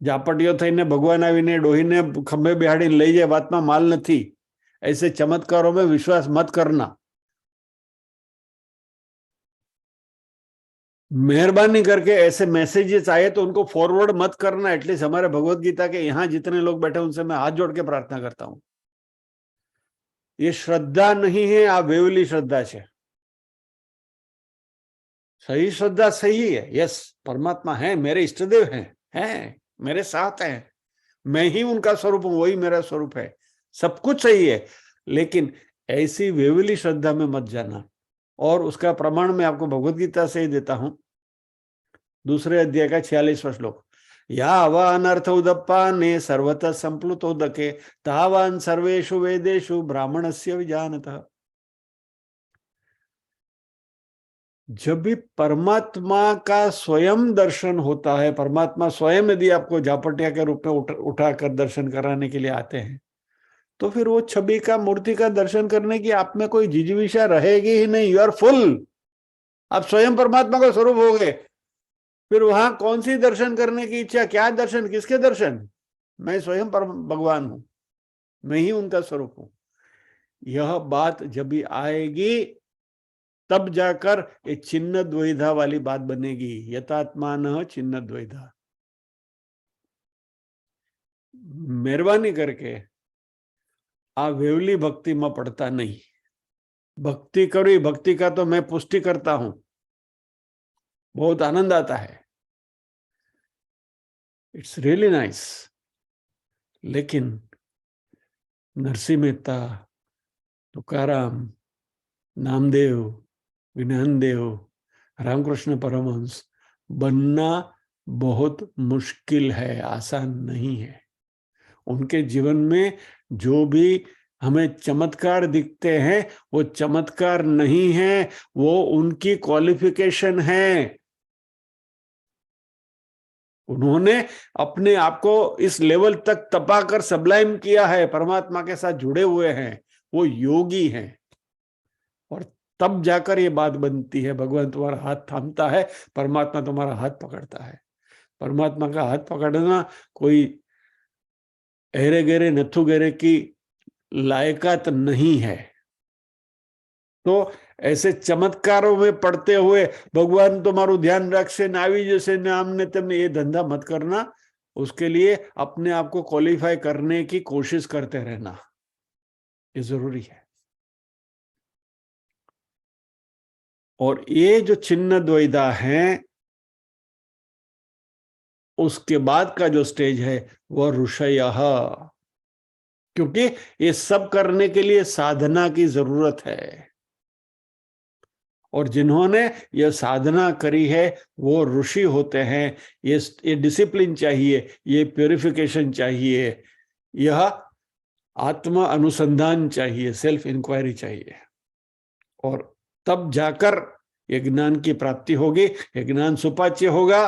ઝાપટીઓ થઈને ભગવાન આવીને ડોહીને ખંભે બેહાડીને લઈ જાય, વાતમાં માલ નથી। ऐसे चमत्कारों में विश्वास मत करना। मेहरबानी करके ऐसे मैसेजेस आए तो उनको फॉरवर्ड मत करना। एटलीस्ट हमारे भगवत गीता के यहाँ जितने लोग बैठे उनसे मैं हाथ जोड़ के प्रार्थना करता हूं, ये श्रद्धा नहीं है, आप वेवली श्रद्धा है। सही श्रद्धा सही है, यस, परमात्मा है, मेरे इष्टदेव हैं, मेरे साथ हैं, मैं ही उनका स्वरूप हूं, वही मेरा स्वरूप है, सब कुछ सही है। लेकिन ऐसी वेवली श्रद्धा में मत जाना। और उसका प्रमाण मैं आपको भगवत गीता से ही देता हूं, 2 अध्याय का 46वां श्लोक। यावान अर्थ उदप्पाने सर्वतः संप्लुत उदके तावान सर्वेषु वेदेषु ब्राह्मणस्य विजानतः। जब भी परमात्मा का स्वयं दर्शन होता है, परमात्मा स्वयं यदि आपको झापटिया के रूप में उठाकर दर्शन कराने के लिए आते हैं, तो फिर वो छवि का, मूर्ति का दर्शन करने की आप में कोई जिजीविषा रहेगी ही नहीं। यू आर फुल, आप स्वयं परमात्मा का स्वरूप हो गए। फिर वहां कौन सी दर्शन करने की इच्छा, क्या दर्शन, किसके दर्शन? मैं स्वयं भगवान हूं, मैं ही उनका स्वरूप हूं। यह बात जब भी आएगी तब जाकर ये छिन्न द्वैधा वाली बात बनेगी। यथात्मान छिन्न द्वैधा। मेहरबानी करके आ वेवली भक्ति में पड़ता नहीं। भक्ति करी, भक्ति का तो मैं पुष्टि करता हूं, बहुत आनंद आता है, इट्स रियली नाइस। लेकिन नरसिंह मेहता, तुकाराम, नामदेव, ज्ञानदेव, रामकृष्ण परमहंस बनना बहुत मुश्किल है, आसान नहीं है। उनके जीवन में जो भी हमें चमत्कार दिखते हैं वो चमत्कार नहीं है, वो उनकी क्वालिफिकेशन है। उन्होंने अपने आप को इस लेवल तक तपाकर सबलाइम किया है, परमात्मा के साथ जुड़े हुए हैं, वो योगी हैं। और तब जाकर ये बात बनती है, भगवान तुम्हारा हाथ थामता है, परमात्मा तुम्हारा हाथ पकड़ता है। परमात्मा का हाथ पकड़ना कोई अहरे गहरे नथु गहरे की लायकात नहीं है। तो ऐसे चमत्कारों में पड़ते हुए भगवान तुम्हारू ध्यान रखसे ने આવી जैसे नाम ने तुमने ये धंधा मत करना। उसके लिए अपने आप को क्वालिफाई करने की कोशिश करते रहना ये जरूरी है। और ये जो छिन्न द्वैधा है, उसके बाद का जो स्टेज है वह ऋषयः, क्योंकि ये सब करने के लिए साधना की जरूरत है। और जिन्होंने यह साधना करी है वो ऋषि होते हैं। ये डिसिप्लिन चाहिए, ये प्यूरिफिकेशन चाहिए, यह आत्म अनुसंधान चाहिए, सेल्फ इंक्वायरी चाहिए। और तब जाकर ये ज्ञान की प्राप्ति होगी, ये ज्ञान सुपाच्य होगा।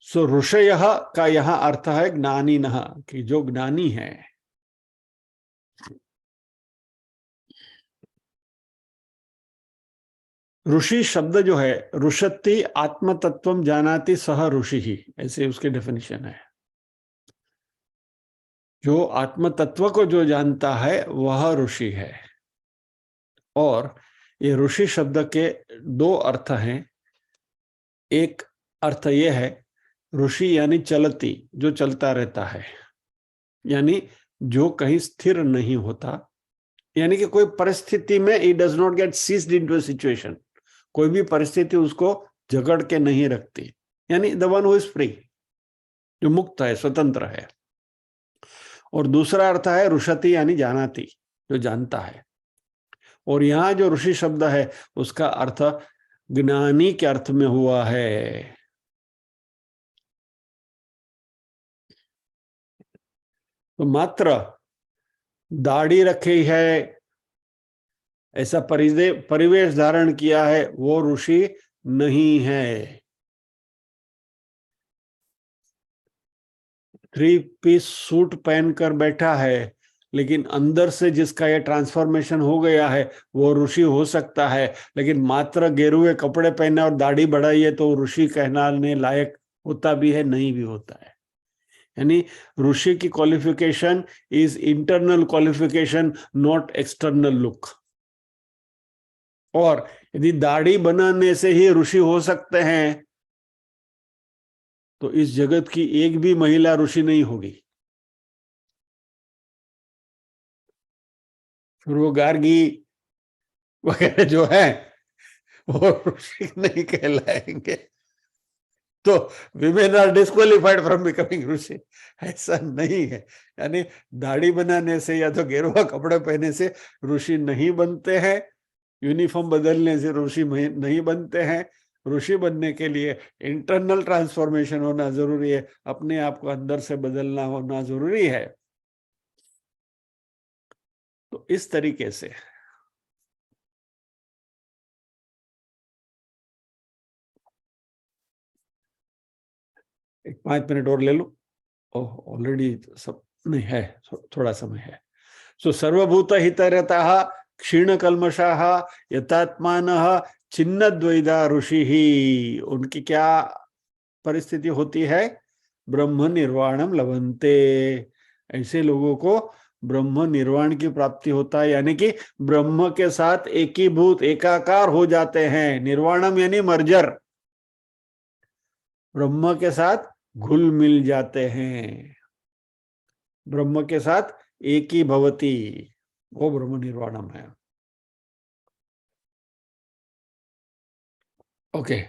सो ऋषयः का यहां अर्थ है ज्ञानिनः, कि जो ज्ञानी है। ऋषि शब्द जो है, ऋषति आत्मतत्वम जानाति सह ऋषि ही, ऐसे उसकी डेफिनेशन है। जो आत्म तत्व को जो जानता है वह ऋषि है। और ये ऋषि शब्द के दो अर्थ हैं। एक अर्थ यह है ऋषि यानी चलती, जो चलता रहता है, यानी जो कहीं स्थिर नहीं होता, यानी कि कोई परिस्थिति में he does not get seized into a situation, कोई भी परिस्थिति उसको जकड़ के नहीं रखती, यानी the one who is free, जो मुक्त है, स्वतंत्र है। और दूसरा अर्थ है ऋषति यानी जानाती, जो जानता है। और यहां जो ऋषि शब्द है उसका अर्थ ज्ञानी के अर्थ में हुआ है। तो मात्र दाढ़ी रखी है, ऐसा परिवेश धारण किया है, वो ऋषि नहीं है। 3 पीस सूट पहनकर बैठा है, लेकिन अंदर से जिसका ये ट्रांसफॉर्मेशन हो गया है वो ऋषि हो सकता है। लेकिन मात्र गेरुए कपड़े पहने और दाढ़ी बढ़ाई है तो ऋषि कहलाने लायक होता भी है, नहीं भी होता है। यानी ऋषि की qualification is internal qualification, not external look. और यदि दाढ़ी बनाने से ही ऋषि हो सकते हैं तो इस जगत की एक भी महिला ऋषि नहीं होगी। फिर वो गार्गी वगैरह जो है वो ऋषि नहीं कहलाएंगे। तो women are disqualified from becoming ऋषि, ऐसा नहीं है। यानी दाढ़ी बनाने से या तो गेरुआ कपड़े पहनने से ऋषि नहीं बनते हैं, यूनिफॉर्म बदलने से ऋषि नहीं बनते हैं। ऋषि बनने के लिए इंटरनल ट्रांसफॉर्मेशन होना जरूरी है, अपने आप को अंदर से बदलना होना जरूरी है। तो इस तरीके से एक 5 मिनट और ले लो। ओह, ऑलरेडी सब नहीं है, थोड़ा समय है। सो सर्वभूत हितरतः क्षीण कल्मषाः यथात्मानः छिन्न द्वैधा ऋषि ही। उनकी क्या परिस्थिति होती है? ब्रह्म निर्वाणम लभन्ते, ऐसे लोगों को ब्रह्म निर्वाण की प्राप्ति होता है, यानी कि ब्रह्म के साथ एकीभूत एकाकार हो जाते हैं। निर्वाणम यानी मर्जर, ब्रह्म के साथ घुल मिल जाते हैं, ब्रह्म के साथ एकी भवती, वो ब्रह्म निर्वाणम है। ओके,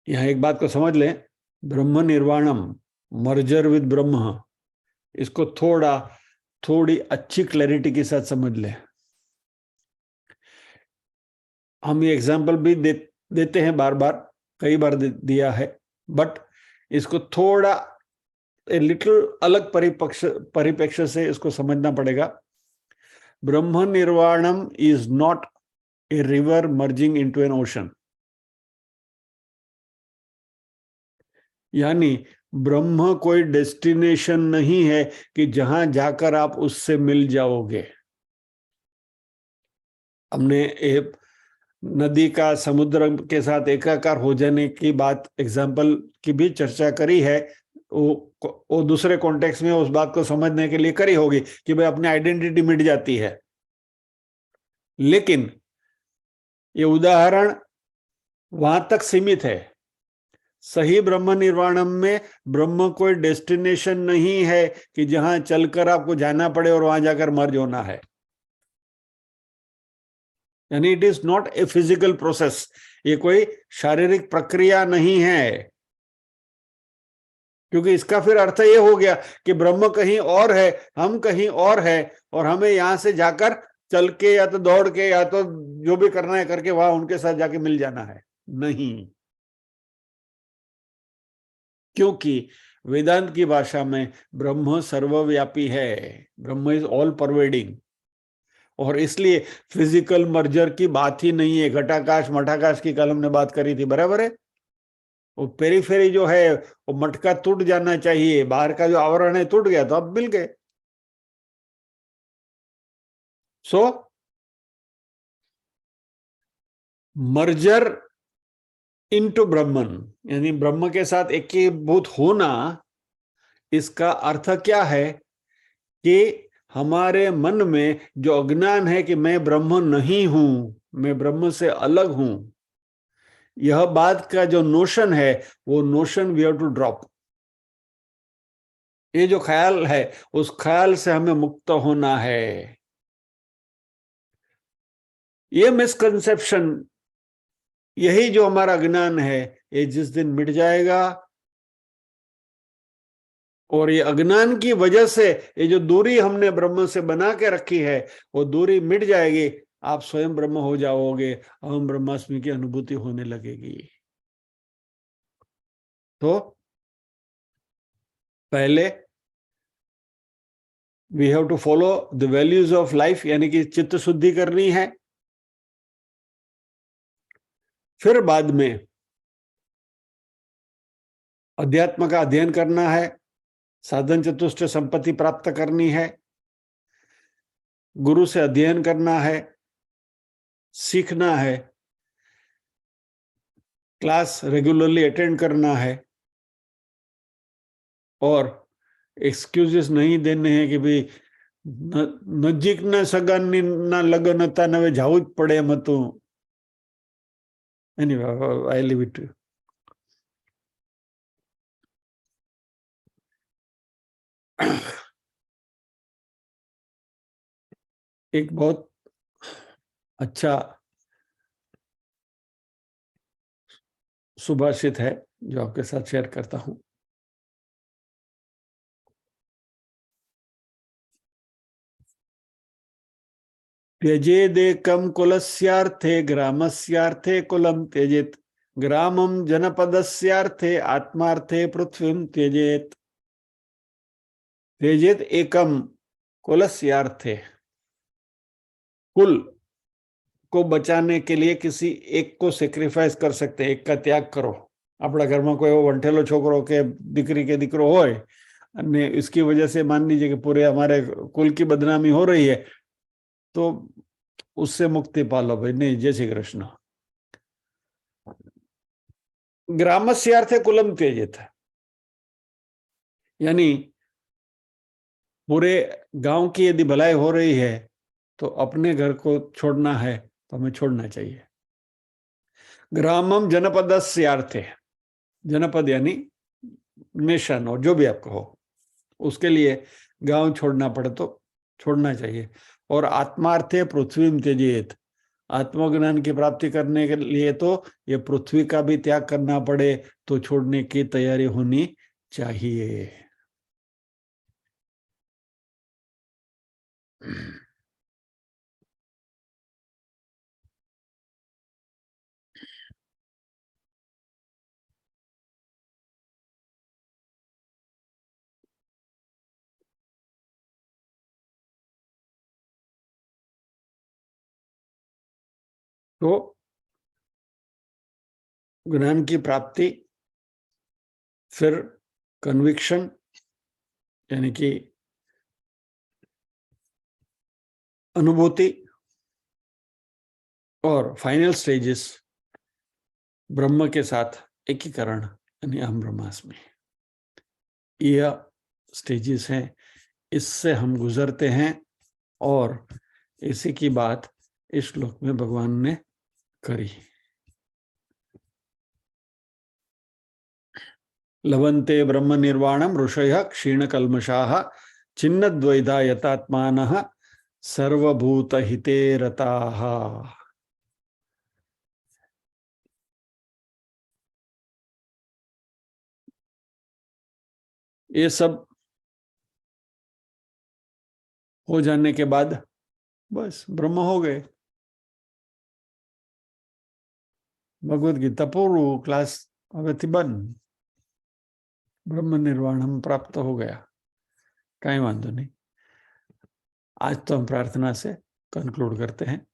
यहां एक बात को समझ लें, ब्रह्म निर्वाणम, मर्जर विद ब्रह्म, इसको थोड़ी अच्छी क्लैरिटी के साथ समझ लें। हम ये एग्जाम्पल भी देते हैं, बार बार कई बार दिया है, बट इसको थोड़ा लिटिल अलग परिप्रेक्ष्य से इसको समझना पड़ेगा। ब्रह्म निर्वाणम is not a river merging into an ocean, यानी ब्रह्म कोई डेस्टिनेशन नहीं है कि जहां जाकर आप उससे मिल जाओगे। हमने एक नदी का समुद्र के साथ एकाकार हो जाने की बात, एग्जाम्पल की भी चर्चा करी है। वो दूसरे कॉन्टेक्स्ट में उस बात को समझने के लिए करी होगी कि भाई अपनी आइडेंटिटी मिट जाती है, लेकिन ये उदाहरण वहां तक सीमित है। सही ब्रह्म निर्वाणम में ब्रह्म कोई डेस्टिनेशन नहीं है कि जहां चलकर आपको जाना पड़े और वहां जाकर मर्ज होना है, यानी it is not a physical process, ये कोई शारीरिक प्रक्रिया नहीं है। क्योंकि इसका फिर अर्थ ये हो गया कि ब्रह्म कहीं और है, हम कहीं और है, और हमें यहां से जाकर चल के या तो दौड़ के या तो जो भी करना है करके वहां उनके साथ जाके मिल जाना है, नहीं। क्योंकि वेदांत की भाषा में ब्रह्म सर्वव्यापी है, ब्रह्म इज ऑल परवेडिंग, और इसलिए फिजिकल मर्जर की बात ही नहीं है। घटाकाश मठाकाश की कल हमने बात करी थी, बराबर है। वो पेरीफेरी जो है वो मटका टूट जाना चाहिए, बाहर का जो आवरण है टूट गया तो अब मिल गए। सो मर्जर इनटू ब्रह्मन, यानी ब्रह्म के साथ एकीभूत होना, इसका अर्थ क्या है कि हमारे मन में जो अज्ञान है कि मैं ब्रह्म नहीं हूं, मैं ब्रह्म से अलग हूं, यह बात का जो नोशन है, वो notion we have to drop. ये जो ख्याल है, उस ख्याल से हमें मुक्त होना है। ये मिसकंसेप्शन, यही जो हमारा अज्ञान है, ये जिस दिन मिट जाएगा, और ये अज्ञान की वजह से ये जो दूरी हमने ब्रह्म से बना के रखी है, वो दूरी मिट जाएगी, आप स्वयं ब्रह्म हो जाओगे, अहम ब्रह्मास्मि की अनुभूति होने लगेगी। तो पहले we have to follow the values of life, यानी कि चित्त शुद्धि करनी है। फिर बाद में अध्यात्म का अध्ययन करना है, साधन चतुष्ट संपत्ति प्राप्त करनी है, गुरु से अध्ययन करना है, सीखना है, क्लास रेगुलरली अटेंड करना है, और एक्सक्यूजेस नहीं देने हैं कि भाई नजीक ना सगन ना लगन था नवे जाવું જ પડે એમ હતું। Anyway, I leave it to you. एक बहुत अच्छा सुभाषित है जो आपके साथ शेयर करता हूं। त्यजेदेकं कुलस्यार्थे ग्रामस्यार्थे कुलं त्यजेत, ग्रामं जनपदस्यार्थे आत्मार्थे पृथ्वीं त्यजेत। त्यजेत एकम कुलस्यार्थे, कुल को बचाने के लिए किसी एक को सेक्रिफाइस कर सकते हैं, एक का त्याग करो। अपना घर में कोई वंठेलो छोकरो के दीकरी के दीकरो होय અને इसकी वजह से मान लीजिए कि पूरे हमारे कुल की बदनामी हो रही है, तो उससे मुक्ति पालो भाई। नहीं, जय श्री कृष्ण। ग्रामस्यार्थे कुलम त्यजेत, यानी पूरे गांव की यदि भलाई हो रही है तो अपने घर को छोड़ना है तो हमें छोड़ना चाहिए। ग्रामम जनपदस्यार्थे, जनपद यानी नेशन और जो भी आप कहो, उसके लिए गांव छोड़ना पड़े तो छोड़ना चाहिए। और आत्मार्थे पृथ्वी त्यजेत, आत्मज्ञान की प्राप्ति करने के लिए तो ये पृथ्वी का भी त्याग करना पड़े तो छोड़ने की तैयारी होनी चाहिए। तो ज्ञान की प्राप्ति, फिर कन्विक्शन यानी कि अनुभूति, और फाइनल स्टेजेस ब्रह्म के साथ एकीकरण यानी अहम ब्रह्मास्मि। यह स्टेजेस हैं, इससे हम गुजरते हैं और इसी की बात इस श्लोक में भगवान ने करी। लभन्ते ब्रह्म निर्वाणम ऋषयः क्षीणकल्मषाः छिन्नद्वैधा यतात्मानः सर्वभूत हिते रताः। ये सब हो जाने के बाद बस ब्रह्म हो गए। भगवद गीता पूर्व क्लास હવે बन ब्रह्म निर्वाण हम प्राप्त हो गया, कहीं वांधो नहीं। आज तो हम प्रार्थना से कंक्लूड करते हैं।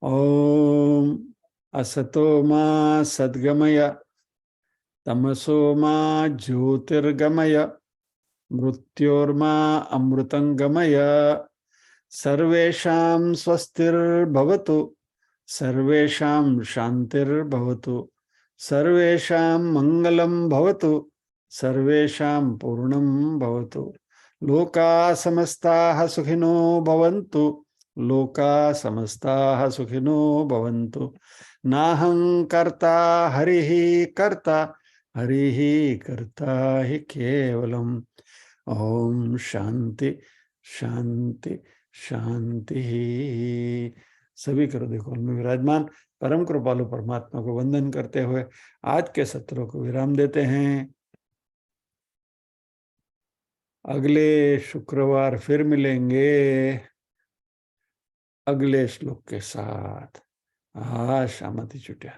ओम असतो मा सद्गमय तमसो मा ज्योतिर्गमय मृत्योर्मा अमृतंगमय सर्वेषां स्वस्तिर्भवतु सर्वेषां शांतिर्भवतु सर्वेषां मंगलं भवतु सर्वेषां पूर्णं भवतु लोका समस्ताः सुखिनो भवन्तु लोका समस्ताः सुखिनो भवन्तु नाहं कर्ता हरिः कर्ता हरिः कर्ता हि केवलम्। ओम शांति शांति शांति। सभी करो देखो में विराजमान परम कृपालु परमात्मा को वंदन करते हुए आज के सत्रों को विराम देते हैं। अगले शुक्रवार फिर मिलेंगे अगले श्लोक के साथ। शामति छुट्टिया।